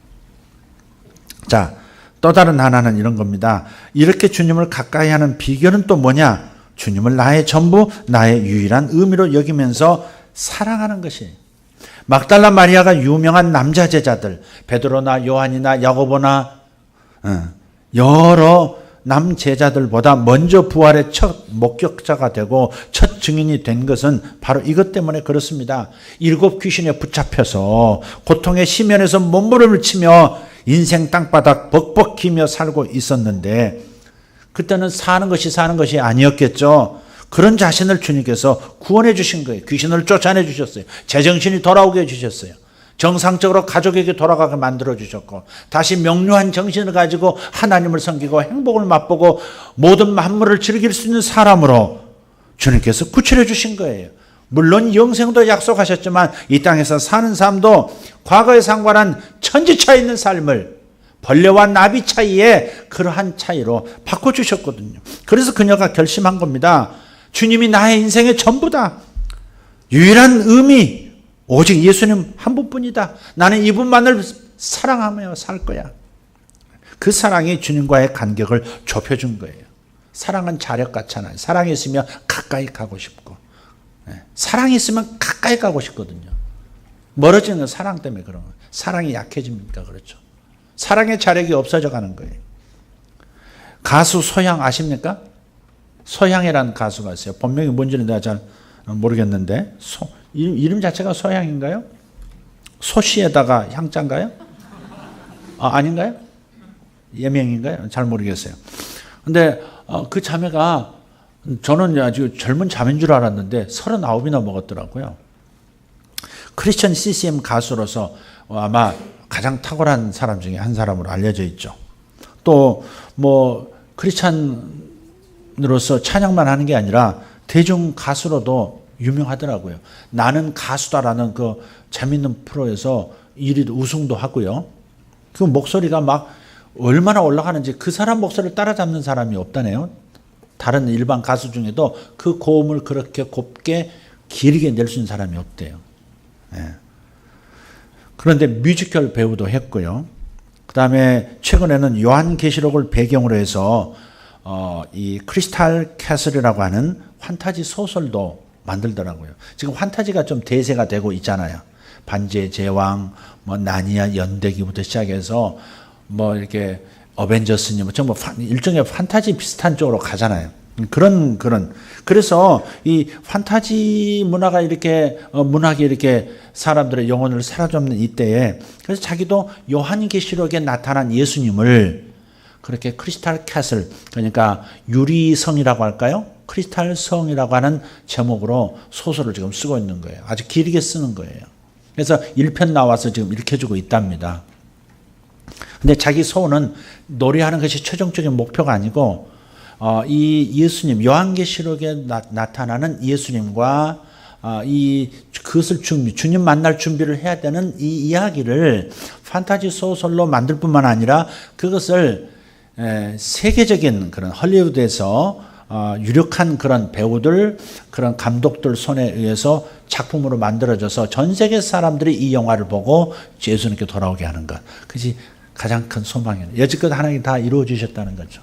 자, 또 다른 하나는 이런 겁니다. 이렇게 주님을 가까이 하는 비결은 또 뭐냐? 주님을 나의 전부, 나의 유일한 의미로 여기면서 사랑하는 것이에요. 막달라 마리아가 유명한 남자 제자들, 베드로나 요한이나 야고보나 여러 남 제자들보다 먼저 부활의 첫 목격자가 되고 첫 증인이 된 것은 바로 이것 때문에 그렇습니다. 7 귀신에 붙잡혀서 고통의 심연에서 몸부림을 치며 인생 땅바닥 벅벅히며 살고 있었는데, 그때는 사는 것이 아니었겠죠. 그런 자신을 주님께서 구원해 주신 거예요. 귀신을 쫓아내 주셨어요. 제정신이 돌아오게 해주셨어요. 정상적으로 가족에게 돌아가게 만들어 주셨고, 다시 명료한 정신을 가지고 하나님을 섬기고 행복을 맛보고 모든 만물을 즐길 수 있는 사람으로 주님께서 구출해 주신 거예요. 물론 영생도 약속하셨지만 이 땅에서 사는 삶도 과거에 상관한 천지차에 있는 삶을 벌레와 나비 차이에 그러한 차이로 바꿔주셨거든요. 그래서 그녀가 결심한 겁니다. 주님이 나의 인생의 전부다. 유일한 의미, 오직 예수님 한 분뿐이다. 나는 이분만을 사랑하며 살 거야. 그 사랑이 주님과의 간격을 좁혀준 거예요. 사랑은 자력 같잖아요. 사랑이 있으면 가까이 가고 싶고, 사랑이 있으면 가까이 가고 싶거든요. 멀어지는 건 사랑 때문에 그런 거예요. 사랑이 약해집니까? 그렇죠. 사랑의 자력이 없어져 가는 거예요. 가수 소양 아십니까? 소양이라는 가수가 있어요. 본명이 뭔지는 내가 잘 모르겠는데, 이름 자체가 소양인가요? 소시에다가 향자인가요? 아닌가요? 예명인가요? 잘 모르겠어요. 근데 그 자매가, 저는 아주 젊은 자매인 줄 알았는데 39이나 먹었더라고요. 크리스천 CCM 가수로서 아마 가장 탁월한 사람 중에 한 사람으로 알려져 있죠. 또 뭐 크리스찬으로서 찬양만 하는 게 아니라 대중 가수로도 유명하더라고요. 나는 가수다라는 그 재밌는 프로에서 1위 우승도 하고요. 그 목소리가 막 얼마나 올라가는지 그 사람 목소리를 따라잡는 사람이 없다네요. 다른 일반 가수 중에도 그 고음을 그렇게 곱게 길게 낼 수 있는 사람이 없대요. 그런데 뮤지컬 배우도 했고요. 그 다음에 최근에는 요한계시록을 배경으로 해서 이 크리스탈 캐슬이라고 하는 환타지 소설도 만들더라고요. 지금 환타지가 좀 대세가 되고 있잖아요. 반지의 제왕, 뭐 나니아 연대기부터 시작해서 뭐 이렇게 어벤져스니 뭐 전부 일종의 판타지 비슷한 쪽으로 가잖아요. 그래서 이 판타지 문화가 이렇게 문학이 이렇게 사람들의 영혼을 사로잡는 이때에, 그래서 자기도 요한계시록에 나타난 예수님을 그렇게 크리스탈 캐슬, 그러니까 유리성이라고 할까요? 크리스탈 성이라고 하는 제목으로 소설을 지금 쓰고 있는 거예요. 아주 길게 쓰는 거예요. 그래서 1편 나와서 지금 읽혀주고 있답니다. 근데 자기 소원은 노래하는 것이 최종적인 목표가 아니고, 이 예수님, 요한계시록에 나타나는 예수님과 그것을 주님 만날 준비를 해야 되는 이 이야기를 판타지 소설로 만들 뿐만 아니라 그것을 세계적인 그런 헐리우드에서 유력한 그런 배우들, 그런 감독들 손에 의해서 작품으로 만들어져서 전 세계 사람들이 이 영화를 보고 예수님께 돌아오게 하는 것. 그것이 가장 큰 소망이에요. 여지껏 하나님 다 이루어 주셨다는 거죠.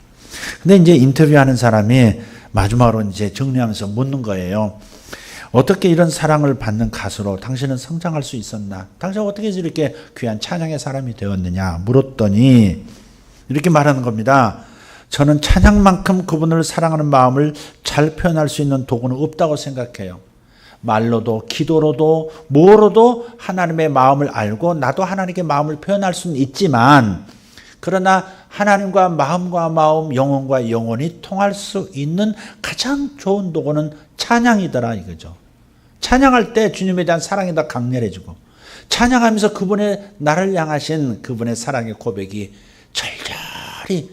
근데 이제 인터뷰하는 사람이 마지막으로 이제 정리하면서 묻는 거예요. 어떻게 이런 사랑을 받는 가수로 당신은 성장할 수 있었나? 당신은 어떻게 이렇게 귀한 찬양의 사람이 되었느냐? 물었더니 이렇게 말하는 겁니다. 저는 찬양만큼 그분을 사랑하는 마음을 잘 표현할 수 있는 도구는 없다고 생각해요. 말로도 기도로도 뭐로도 하나님의 마음을 알고 나도 하나님께 마음을 표현할 수는 있지만 그러나 하나님과 마음, 영혼과 영혼이 통할 수 있는 가장 좋은 도구는 찬양이더라 이거죠. 찬양할 때 주님에 대한 사랑이 더 강렬해지고 찬양하면서 그분의 나를 향하신 그분의 사랑의 고백이 절절히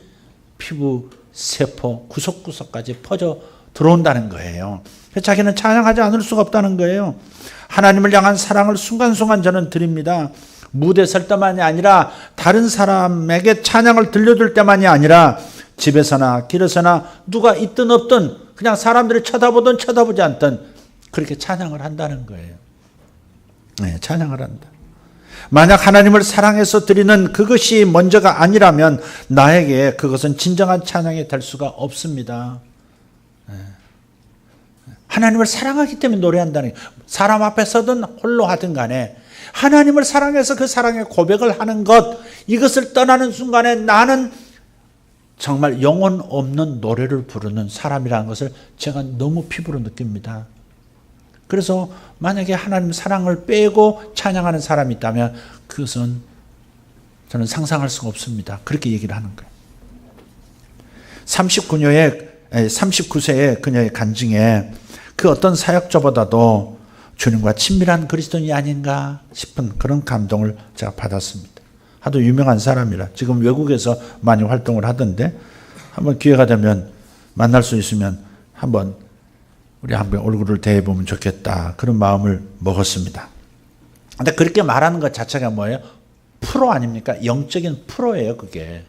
피부, 세포, 구석구석까지 퍼져 들어온다는 거예요. 그래서 자기는 찬양하지 않을 수가 없다는 거예요. 하나님을 향한 사랑을 순간순간 저는 드립니다. 무대 설 때만이 아니라 다른 사람에게 찬양을 들려줄 때만이 아니라 집에서나 길에서나 누가 있든 없든 그냥 사람들이 쳐다보든 쳐다보지 않든 그렇게 찬양을 한다는 거예요. 네, 찬양을 한다. 만약 하나님을 사랑해서 드리는 그것이 먼저가 아니라면 나에게 그것은 진정한 찬양이 될 수가 없습니다. 하나님을 사랑하기 때문에 노래한다는 거예요. 사람 앞에 서든 홀로 하든 간에 하나님을 사랑해서 그 사랑의 고백을 하는 것, 이것을 떠나는 순간에 나는 정말 영혼 없는 노래를 부르는 사람이라는 것을 제가 너무 피부로 느낍니다. 그래서 만약에 하나님 사랑을 빼고 찬양하는 사람이 있다면 그것은 저는 상상할 수가 없습니다. 그렇게 얘기를 하는 거예요. 39세의 그녀의 간증에 그 어떤 사역자보다도 주님과 친밀한 그리스도인이 아닌가 싶은 그런 감동을 제가 받았습니다. 하도 유명한 사람이라 지금 외국에서 많이 활동을 하던데 한번 기회가 되면 만날 수 있으면 한번 우리 한번 얼굴을 대해보면 좋겠다. 그런 마음을 먹었습니다. 근데 그렇게 말하는 것 자체가 뭐예요? 프로 아닙니까? 영적인 프로예요, 그게.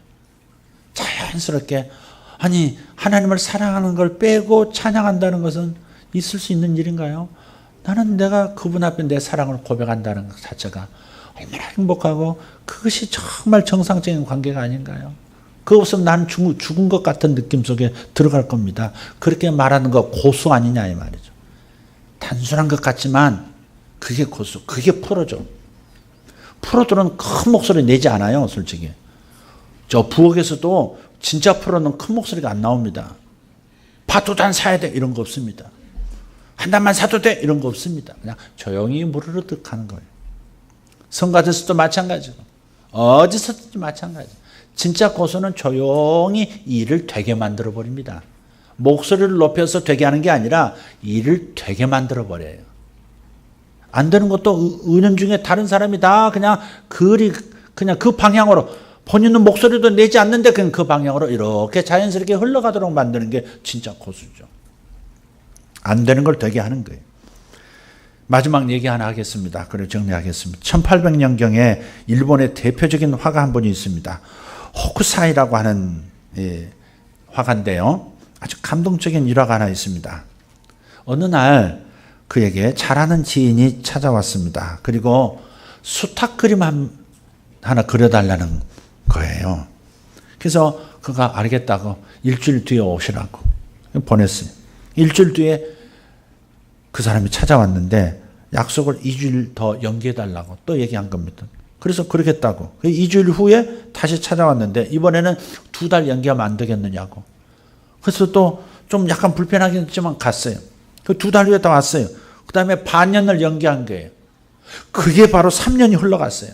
자연스럽게. 아니, 하나님을 사랑하는 걸 빼고 찬양한다는 것은 있을 수 있는 일인가요? 나는 내가 그분 앞에 내 사랑을 고백한다는 것 자체가 얼마나 행복하고 그것이 정말 정상적인 관계가 아닌가요? 그거 없으면 나는 죽은 것 같은 느낌 속에 들어갈 겁니다. 그렇게 말하는 거 고수 아니냐 이 말이죠. 단순한 것 같지만 그게 고수, 그게 프로죠. 프로들은 큰 목소리 내지 않아요, 솔직히. 저 부엌에서도 진짜 프로는 큰 목소리가 안 나옵니다. 파 두 잔 사야 돼 이런 거 없습니다. 한 단만 사도 돼 이런 거 없습니다. 그냥 조용히 무르르득 하는 거예요. 성가대에서도 마찬가지고 어디서든지 마찬가지. 진짜 고수는 조용히 일을 되게 만들어 버립니다. 목소리를 높여서 되게 하는 게 아니라 일을 되게 만들어 버려요. 안 되는 것도 은연중에 다른 사람이 다 그냥 그 방향으로 본인은 목소리도 내지 않는데 그냥 그 방향으로 이렇게 자연스럽게 흘러가도록 만드는 게 진짜 고수죠. 안 되는 걸 되게 하는 거예요. 마지막 얘기 하나 하겠습니다. 그래 정리하겠습니다. 1800년경에 일본의 대표적인 화가 한 분이 있습니다. 호쿠사이라고 하는 화가인데요. 아주 감동적인 일화가 하나 있습니다. 어느 날 그에게 잘하는 지인이 찾아왔습니다. 그리고 수탉 그림 하나 그려달라는 거예요. 그래서 그가 알겠다고 일주일 뒤에 오시라고 보냈어요. 일주일 뒤에 그 사람이 찾아왔는데 약속을 2주일 더 연기해달라고 또 얘기한 겁니다. 그래서 그러겠다고. 2주일 후에 다시 찾아왔는데 이번에는 2달 연기하면 안 되겠느냐고. 그래서 또 좀 약간 불편하긴 했지만 갔어요. 그 2달 후에 또 왔어요. 그 다음에 반년을 연기한 거예요. 그게 바로 3년이 흘러갔어요.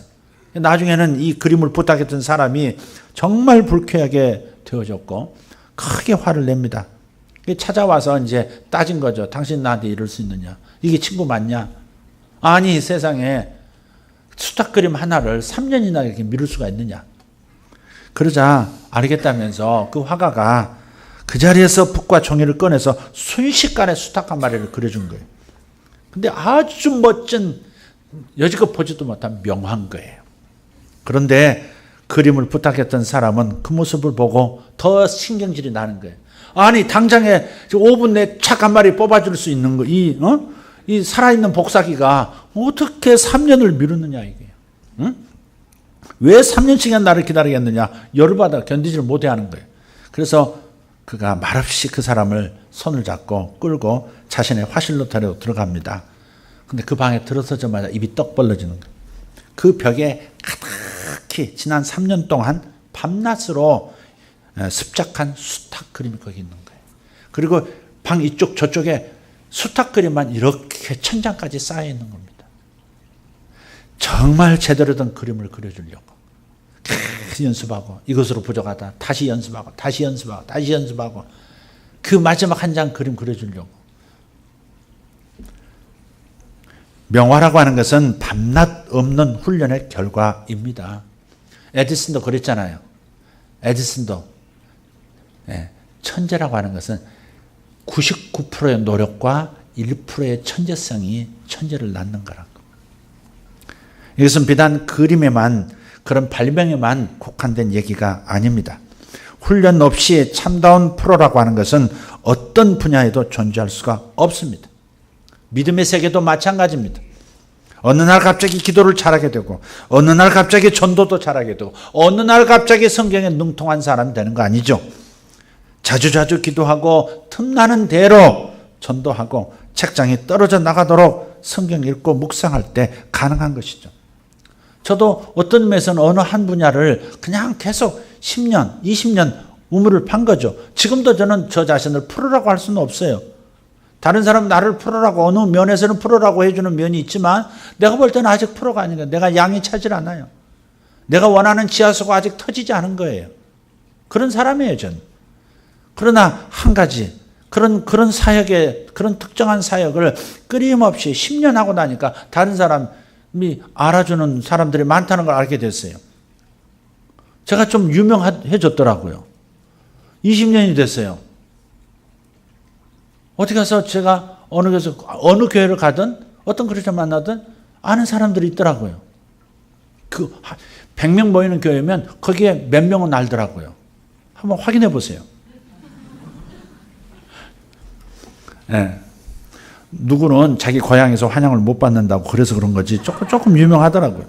나중에는 이 그림을 부탁했던 사람이 정말 불쾌하게 되어졌고 크게 화를 냅니다. 찾아와서 이제 따진 거죠. 당신 나한테 이럴 수 있느냐. 이게 친구 맞냐? 아니 세상에 수탉 그림 하나를 3년이나 이렇게 미룰 수가 있느냐. 그러자 알겠다면서 그 화가가 그 자리에서 붓과 종이를 꺼내서 순식간에 수탉 한 마리를 그려준 거예요. 근데 아주 멋진 여지껏 보지도 못한 명화인 거예요. 그런데 그림을 부탁했던 사람은 그 모습을 보고 더 신경질이 나는 거예요. 아니 당장에 5분 내에 착 한 마리 뽑아줄 수 있는 거, 이 살아있는 복사기가 어떻게 3년을 미루느냐 이게요. 응? 왜 3년씩이나 나를 기다리겠느냐. 열받아 견디지를 못해 하는 거예요. 그래서 그가 말없이 그 사람을 손을 잡고 끌고 자신의 화실로타로 들어갑니다. 근데 그 방에 들어서자마자 입이 떡 벌어지는 거예요. 그 벽에 가득히 지난 3년 동안 밤낮으로 습작한 수탉 그림이 거기 있는 거예요. 그리고 방 이쪽 저쪽에 수탉 그림만 이렇게 천장까지 쌓여 있는 겁니다. 정말 제대로 된 그림을 그려주려고 연습하고 이것으로 부족하다 다시 연습하고 다시 연습하고 다시 연습하고 그 마지막 한 장 그림 그려주려고. 명화라고 하는 것은 밤낮 없는 훈련의 결과입니다. 에디슨도 그랬잖아요. 에디슨도 천재라고 하는 것은 99%의 노력과 1%의 천재성이 천재를 낳는 거라고. 이것은 비단 그림에만 그런 발명에만 국한된 얘기가 아닙니다. 훈련 없이 참다운 프로라고 하는 것은 어떤 분야에도 존재할 수가 없습니다. 믿음의 세계도 마찬가지입니다. 어느 날 갑자기 기도를 잘하게 되고 어느 날 갑자기 전도도 잘하게 되고 어느 날 갑자기 성경에 능통한 사람이 되는 거 아니죠. 자주자주 기도하고 틈나는 대로 전도하고 책장이 떨어져 나가도록 성경 읽고 묵상할 때 가능한 것이죠. 저도 어떤 면에서는 어느 한 분야를 그냥 계속 10년, 20년 우물을 판 거죠. 지금도 저는 저 자신을 프로라고 할 수는 없어요. 다른 사람은 나를 프로라고 어느 면에서는 프로라고 해주는 면이 있지만 내가 볼 때는 아직 프로가 아니에요. 내가 양이 차질 않아요. 내가 원하는 지하수가 아직 터지지 않은 거예요. 그런 사람이에요, 저는. 그러나 한 가지 그런 사역에 그런 특정한 사역을 끊임없이 10년 하고 나니까 다른 사람이 알아주는 사람들이 많다는 걸 알게 됐어요. 제가 좀 유명해졌더라고요. 20년이 됐어요. 어디 가서 제가 어느 교회를 가든 어떤 그리스도 만나든 아는 사람들이 있더라고요. 그 100명 모이는 교회면 거기에 몇 명은 알더라고요. 한번 확인해 보세요. 네. 누구는 자기 고향에서 환영을 못 받는다고 그래서 그런 거지 조금 유명하더라고요.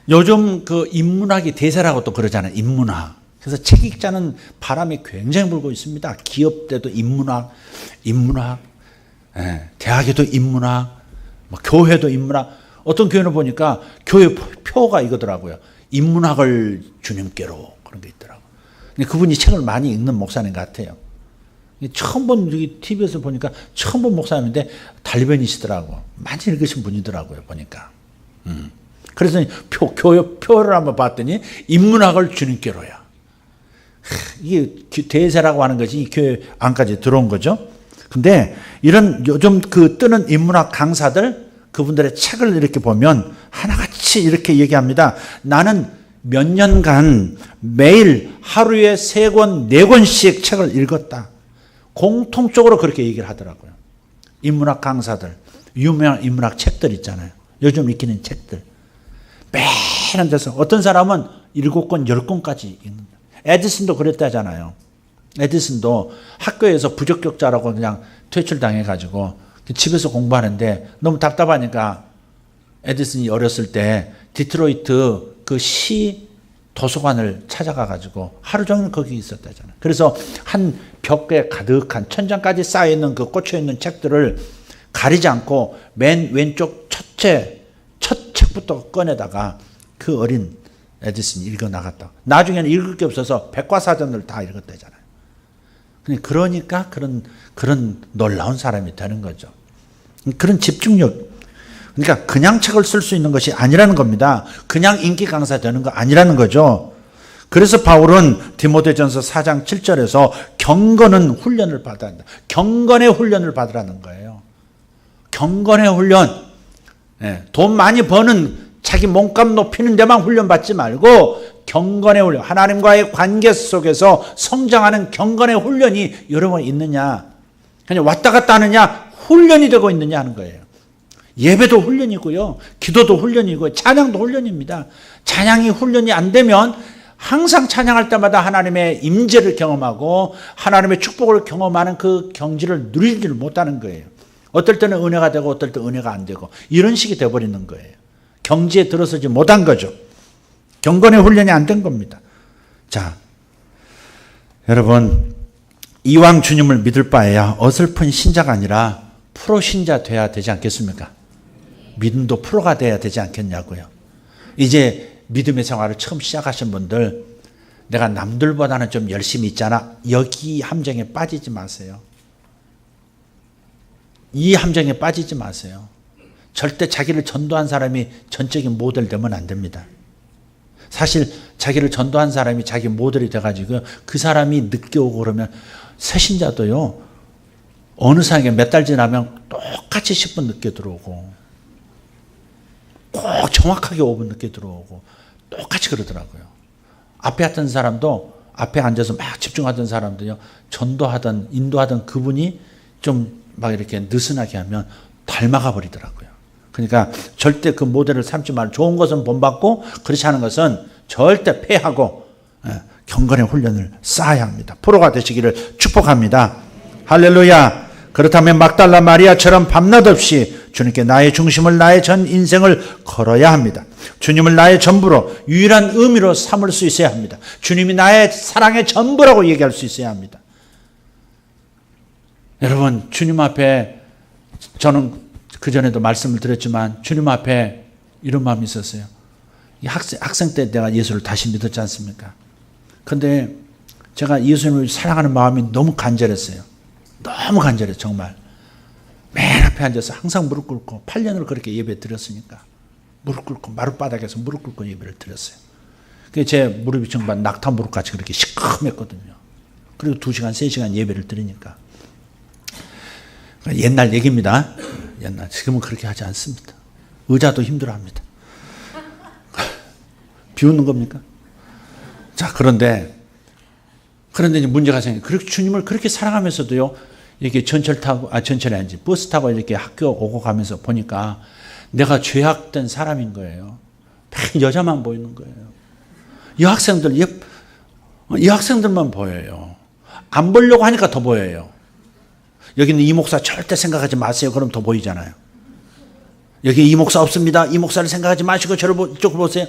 요즘 그 인문학이 대세라고 또 그러잖아요. 인문학. 그래서 책 읽자는 바람이 굉장히 불고 있습니다. 기업 때도 인문학, 대학에도 인문학, 교회도 인문학. 어떤 교회는 보니까 교회 표가 이거더라고요. 인문학을 주님께로 그런 게 있더라고요. 그분이 책을 많이 읽는 목사님 같아요. 처음 본 TV에서 보니까 처음 본 목사님인데 달변이시더라고. 많이 읽으신 분이더라고요. 보니까. 그래서 표를 한번 봤더니 인문학을 주님께로야. 이게 대세라고 하는 것이 이 교회 안까지 들어온 거죠. 근데 이런 요즘 그 뜨는 인문학 강사들 그분들의 책을 이렇게 보면 하나같이 이렇게 얘기합니다. 나는 몇 년간 매일 하루에 3권, 4권씩 책을 읽었다. 공통적으로 그렇게 얘기를 하더라고요. 인문학 강사들, 유명한 인문학 책들 있잖아요. 요즘 읽히는 책들. 매일 앉아서 어떤 사람은 7권, 10권까지 읽는다. 에디슨도 그랬다잖아요. 에디슨도 학교에서 부적격자라고 그냥 퇴출당해가지고 집에서 공부하는데 너무 답답하니까 에디슨이 어렸을 때 디트로이트 그 시 도서관을 찾아가가지고 하루 종일 거기 있었다잖아요. 그래서 한 벽에 가득한 천장까지 쌓여있는 그 꽂혀있는 책들을 가리지 않고 맨 왼쪽 첫 책부터 꺼내다가 그 어린 에디슨이 읽어나갔다. 나중에는 읽을 게 없어서 백과사전을 다 읽었다잖아요. 그러니까 그런 놀라운 사람이 되는 거죠. 그런 집중력. 그러니까 그냥 책을 쓸 수 있는 것이 아니라는 겁니다. 그냥 인기 강사 되는 거 아니라는 거죠. 그래서 바울은 디모데전서 4장 7절에서 경건은 훈련을 받아야 한다. 경건의 훈련을 받으라는 거예요. 경건의 훈련. 돈 많이 버는 자기 몸값 높이는 데만 훈련 받지 말고 경건의 훈련, 하나님과의 관계 속에서 성장하는 경건의 훈련이 여러분 있느냐. 그냥 왔다 갔다 하느냐, 훈련이 되고 있느냐 하는 거예요. 예배도 훈련이고요. 기도도 훈련이고 찬양도 훈련입니다. 찬양이 훈련이 안 되면 항상 찬양할 때마다 하나님의 임재를 경험하고 하나님의 축복을 경험하는 그 경지를 누리지를 못하는 거예요. 어떨 때는 은혜가 되고 어떨 때 은혜가 안 되고 이런 식이 되어버리는 거예요. 경지에 들어서지 못한 거죠. 경건의 훈련이 안 된 겁니다. 자, 여러분 이왕 주님을 믿을 바에야 어설픈 신자가 아니라 프로 신자 돼야 되지 않겠습니까? 믿음도 프로가 돼야 되지 않겠냐고요. 이제 믿음의 생활을 처음 시작하신 분들, 내가 남들보다는 좀 열심히 있잖아, 여기 함정에 빠지지 마세요. 이 함정에 빠지지 마세요. 절대 자기를 전도한 사람이 전적인 모델 되면 안 됩니다. 사실 자기를 전도한 사람이 자기 모델이 돼가지고 그 사람이 늦게 오고 그러면 새신자도요, 어느 상황에 몇 달 지나면 똑같이 10분 늦게 들어오고 꼭 정확하게 5분 늦게 들어오고 똑같이 그러더라고요. 앞에 왔던 사람도, 앞에 앉아서 막 집중하던 사람도요, 전도하던 인도하던 그분이 좀 막 이렇게 느슨하게 하면 닮아가 버리더라고요. 그러니까 절대 그 모델을 삼지 말고, 좋은 것은 본받고 그렇지 않은 것은 절대 패하고 경건의 훈련을 쌓아야 합니다. 프로가 되시기를 축복합니다. 할렐루야. 그렇다면 막달라 마리아처럼 밤낮 없이 주님께 나의 중심을, 나의 전 인생을 걸어야 합니다. 주님을 나의 전부로, 유일한 의미로 삼을 수 있어야 합니다. 주님이 나의 사랑의 전부라고 얘기할 수 있어야 합니다. 여러분, 주님 앞에, 저는 그전에도 말씀을 드렸지만 주님 앞에 이런 마음이 있었어요. 학생 때 내가 예수를 다시 믿었지 않습니까? 근데 제가 예수님을 사랑하는 마음이 너무 간절했어요. 너무 간절해요, 정말. 맨 앞에 앉아서 항상 무릎 꿇고 8년을 그렇게 예배 드렸으니까 무릎 꿇고 마룻바닥에서 무릎 꿇고 예배를 드렸어요. 제 무릎이 정말 낙타 무릎같이 그렇게 시커맸거든요. 그리고 2시간, 3시간 예배를 드리니까. 옛날 얘기입니다. 옛날. 지금은 그렇게 하지 않습니다. 의자도 힘들어합니다. 비웃는 겁니까? 자, 그런데 이제 문제가 생겨요. 그렇게 주님을 그렇게 사랑하면서도요, 이렇게 전철이 아니지, 버스 타고 이렇게 학교 오고 가면서 보니까 내가 죄악된 사람인 거예요. 막 여자만 보이는 거예요. 여학생들만 보여요. 안 보려고 하니까 더 보여요. 여기는 이 목사 절대 생각하지 마세요. 그럼 더 보이잖아요. 여기 이 목사 없습니다. 이 목사를 생각하지 마시고 이쪽을 보세요.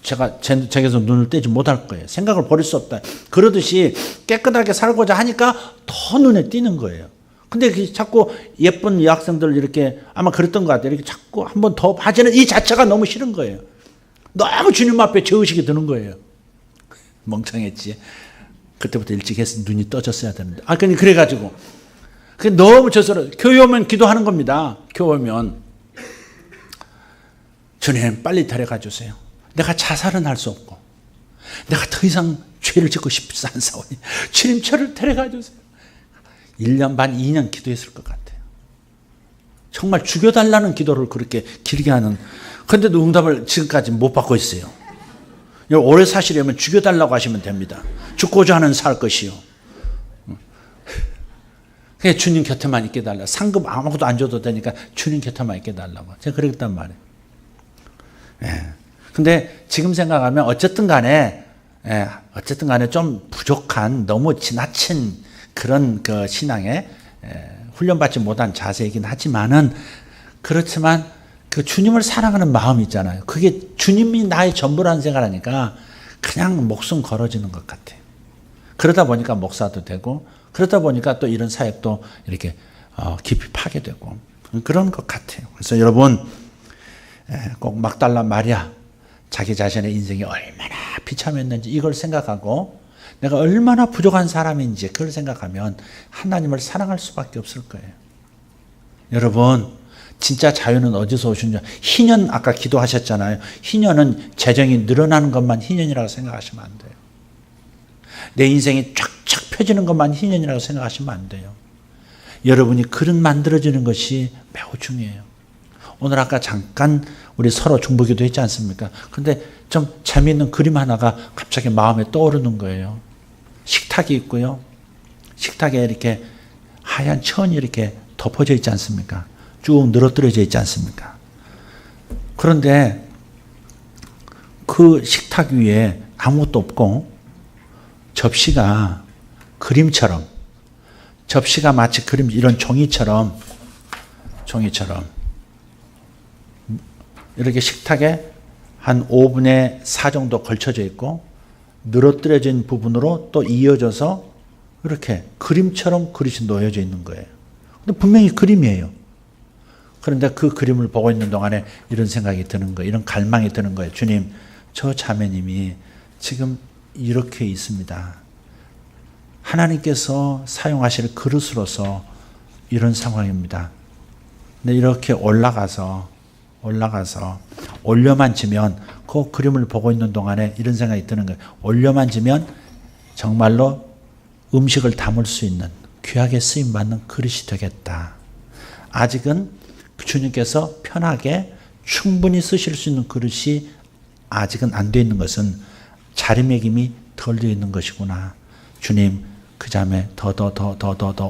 제가 제게서 눈을 떼지 못할 거예요. 생각을 버릴 수 없다. 그러듯이 깨끗하게 살고자 하니까 더 눈에 띄는 거예요. 근데 자꾸 예쁜 여학생들 이렇게, 아마 그랬던 것 같아요. 이렇게 자꾸 한 번 더 봐주는 이 자체가 너무 싫은 거예요. 너무 주님 앞에 죄의식이 드는 거예요. 멍청했지. 그때부터 일찍 해서 눈이 떠졌어야 되는데. 그래가지고. 너무 저서로. 교회 오면 기도하는 겁니다. 교회 오면. 주님, 빨리 데려가 주세요. 내가 자살은 할 수 없고, 내가 더 이상 죄를 짓고 싶지 않사오니 주님 저를 데려가 주세요. 1년 반, 2년 기도했을 것 같아요. 정말 죽여달라는 기도를 그렇게 길게 하는, 그런데도 응답을 지금까지 못 받고 있어요. 오래 사시려면 죽여달라고 하시면 됩니다. 죽고자 하는 살 것이요. 그냥 주님 곁에만 있게 달라. 상급 아무것도 안 줘도 되니까 주님 곁에만 있게 달라고. 제가 그랬단 말이에요. 예. 근데 지금 생각하면 어쨌든 간에 좀 부족한, 너무 지나친 그런 그 신앙에 훈련받지 못한 자세이긴 하지만은, 그렇지만 그 주님을 사랑하는 마음이 있잖아요. 그게 주님이 나의 전부라는 생각하니까 그냥 목숨 걸어지는 것 같아요. 그러다 보니까 목사도 되고, 그러다 보니까 또 이런 사역도 이렇게 깊이 파게 되고 그런 것 같아요. 그래서 여러분, 꼭 막달라 마리아, 자기 자신의 인생이 얼마나 비참했는지 이걸 생각하고 내가 얼마나 부족한 사람인지 그걸 생각하면 하나님을 사랑할 수밖에 없을 거예요. 여러분, 진짜 자유는 어디서 오시냐? 희년, 아까 기도하셨잖아요. 희년은 재정이 늘어나는 것만 희년이라고 생각하시면 안 돼요. 내 인생이 쫙쫙 펴지는 것만 희년이라고 생각하시면 안 돼요. 여러분이 그릇 만들어지는 것이 매우 중요해요. 오늘 아까 잠깐 우리 서로 중보기도 했지 않습니까? 근데 좀 재미있는 그림 하나가 갑자기 마음에 떠오르는 거예요. 식탁이 있고요. 식탁에 이렇게 하얀 천이 이렇게 덮어져 있지 않습니까? 쭉 늘어뜨려져 있지 않습니까? 그런데 그 식탁 위에 아무것도 없고 접시가 그림처럼, 접시가 마치 그림, 이런 종이처럼 이렇게 식탁에 한 5분의 4 정도 걸쳐져 있고 늘어뜨려진 부분으로 또 이어져서 이렇게 그림처럼 그릇이 놓여져 있는 거예요. 근데 분명히 그림이에요. 그런데 그 그림을 보고 있는 동안에 이런 생각이 드는 거예요. 이런 갈망이 드는 거예요. 주님, 저 자매님이 지금 이렇게 있습니다. 하나님께서 사용하실 그릇으로서 이런 상황입니다. 근데 이렇게 올라가서 올려만지면 그 그림을 보고 있는 동안에 이런 생각이 드는 거예요. 올려만지면 정말로 음식을 담을 수 있는 귀하게 쓰임받는 그릇이 되겠다. 아직은 주님께서 편하게 충분히 쓰실 수 있는 그릇이 아직은 안 되어 있는 것은 자리매김이 덜 되어 있는 것이구나. 주님, 그 자매 더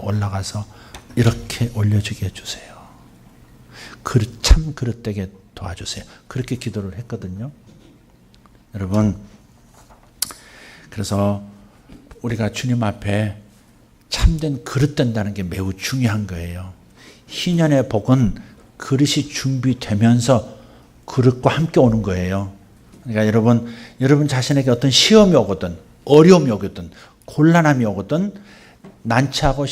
올라가서 이렇게 올려주게 해주세요. 참 그릇되게 도와주세요. 그렇게 기도를 했거든요. 여러분, 그래서 우리가 주님 앞에 참된 그릇 된다는 게 매우 중요한 거예요. 희년의 복은 그릇이 준비되면서 그릇과 함께 오는 거예요. 그러니까 여러분 자신에게 어떤 시험이 오거든, 어려움이 오거든, 곤란함이 오거든, 난처하고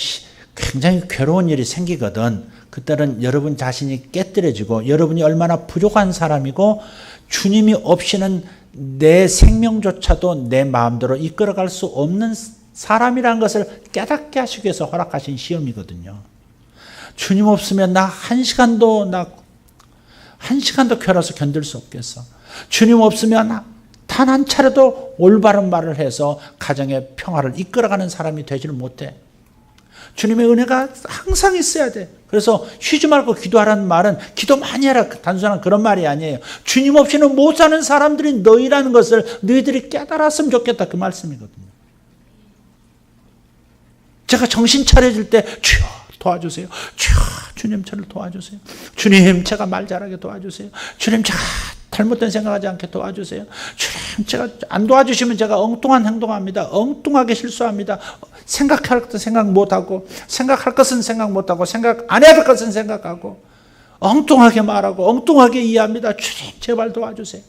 굉장히 괴로운 일이 생기거든, 그때는 여러분 자신이 깨뜨려지고 여러분이 얼마나 부족한 사람이고 주님이 없이는 내 생명조차도 내 마음대로 이끌어갈 수 없는 사람이라는 것을 깨닫게 하시기 위해서 허락하신 시험이거든요. 주님 없으면 나 한 시간도 괴로워서 견딜 수 없겠어. 주님 없으면 단 한 차례도 올바른 말을 해서 가정의 평화를 이끌어가는 사람이 되지를 못해. 주님의 은혜가 항상 있어야 돼. 그래서 쉬지 말고 기도하라는 말은 기도 많이 해라, 단순한 그런 말이 아니에요. 주님 없이는 못 사는 사람들이 너희라는 것을 너희들이 깨달았으면 좋겠다, 그 말씀이거든요. 제가 정신 차려질 때 주여 도와주세요. 주여, 주님 저를 도와주세요. 주님 제가 말 잘하게 도와주세요. 주님 제가 잘못된 생각하지 않게 도와주세요. 주님 제가 안 도와주시면 제가 엉뚱한 행동합니다. 엉뚱하게 실수합니다. 생각할 것은 생각 못하고, 생각할 것은 생각 못하고, 생각 안 해야 될 것은 생각하고, 엉뚱하게 말하고 엉뚱하게 이해합니다. 주님 제발 도와주세요.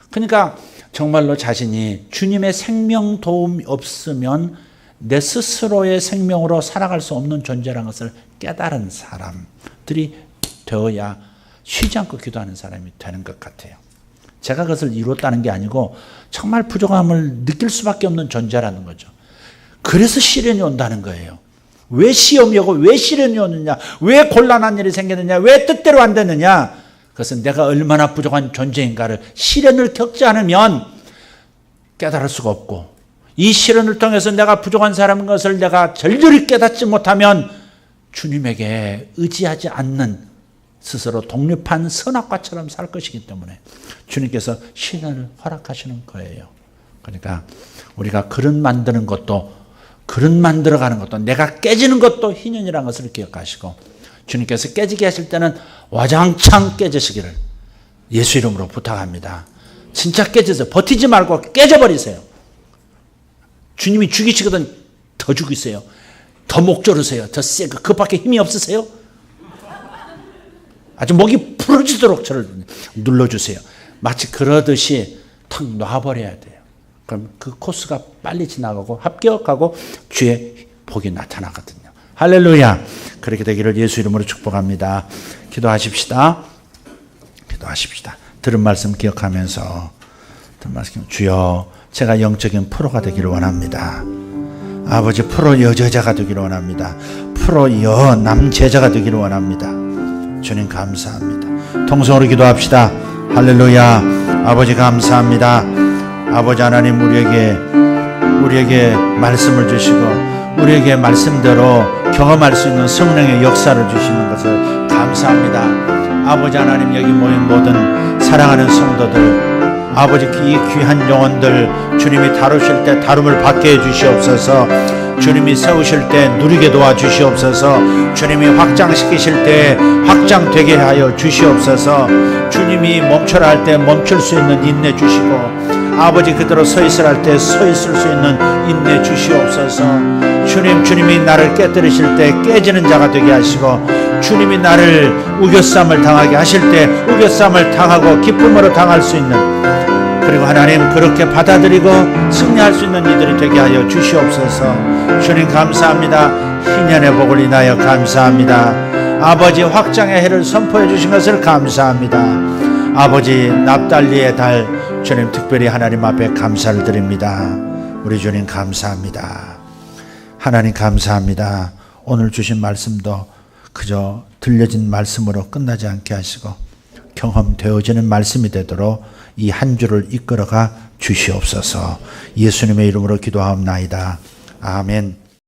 그러니까 정말로 자신이 주님의 생명 도움이 없으면 내 스스로의 생명으로 살아갈 수 없는 존재라는 것을 깨달은 사람들이 되어야 쉬지 않고 기도하는 사람이 되는 것 같아요. 제가 그것을 이뤘다는 게 아니고 정말 부족함을 느낄 수밖에 없는 존재라는 거죠. 그래서 시련이 온다는 거예요. 왜 시험이 오고 왜 시련이 오느냐, 왜 곤란한 일이 생기느냐, 왜 뜻대로 안 되느냐, 그것은 내가 얼마나 부족한 존재인가를 시련을 겪지 않으면 깨달을 수가 없고, 이 시련을 통해서 내가 부족한 사람인 것을 내가 절절히 깨닫지 못하면 주님에게 의지하지 않는 스스로 독립한 선악과처럼 살 것이기 때문에 주님께서 시련을 허락하시는 거예요. 그러니까 우리가 그릇 만드는 것도, 그릇 만들어가는 것도, 내가 깨지는 것도 희년이라는 것을 기억하시고, 주님께서 깨지게 하실 때는 와장창 깨지시기를 예수 이름으로 부탁합니다. 진짜 깨져서 버티지 말고 깨져버리세요. 주님이 죽이시거든 더 죽이세요. 더 목 조르세요. 더 세게. 그밖에 힘이 없으세요? 아주 목이 부러지도록 저를 눌러주세요. 마치 그러듯이 탁 놔버려야 돼요. 그럼 그 코스가 빨리 지나가고 합격하고 주의 복이 나타나거든요. 할렐루야. 그렇게 되기를 예수 이름으로 축복합니다. 기도하십시다. 기도하십시다. 들은 말씀 기억하면서, 들은 말씀, 주여 제가 영적인 프로가 되기를 원합니다. 아버지, 프로 여제자가 되기를 원합니다. 프로 남제자가 되기를 원합니다. 주님 감사합니다. 통성으로 기도합시다. 할렐루야. 아버지 감사합니다. 아버지 하나님, 우리에게 말씀을 주시고 우리에게 말씀대로 경험할 수 있는 성령의 역사를 주시는 것을 감사합니다. 아버지 하나님, 여기 모인 모든 사랑하는 성도들, 아버지 이 귀한 영혼들 주님이 다루실 때 다룸을 받게 해주시옵소서. 주님이 세우실 때 누리게 도와주시옵소서. 주님이 확장시키실 때 확장되게 하여 주시옵소서. 주님이 멈춰라 할 때 멈출 수 있는 인내 주시고, 아버지 그대로 서 있으라 할 때 서 있을 수 있는 인내 주시옵소서. 주님이 나를 깨뜨리실 때 깨지는 자가 되게 하시고, 주님이 나를 우겨쌈을 당하게 하실 때 우겨쌈을 당하고 기쁨으로 당할 수 있는, 그리고 하나님 그렇게 받아들이고 승리할 수 있는 이들이 되게 하여 주시옵소서. 주님 감사합니다. 희년의 복을 인하여 감사합니다. 아버지 확장의 해를 선포해 주신 것을 감사합니다. 아버지 납달리의 달, 주님 특별히 하나님 앞에 감사를 드립니다. 우리 주님 감사합니다. 하나님 감사합니다. 오늘 주신 말씀도 그저 들려진 말씀으로 끝나지 않게 하시고 경험되어지는 말씀이 되도록 이 한 주를 이끌어가 주시옵소서. 예수님의 이름으로 기도하옵나이다. 아멘.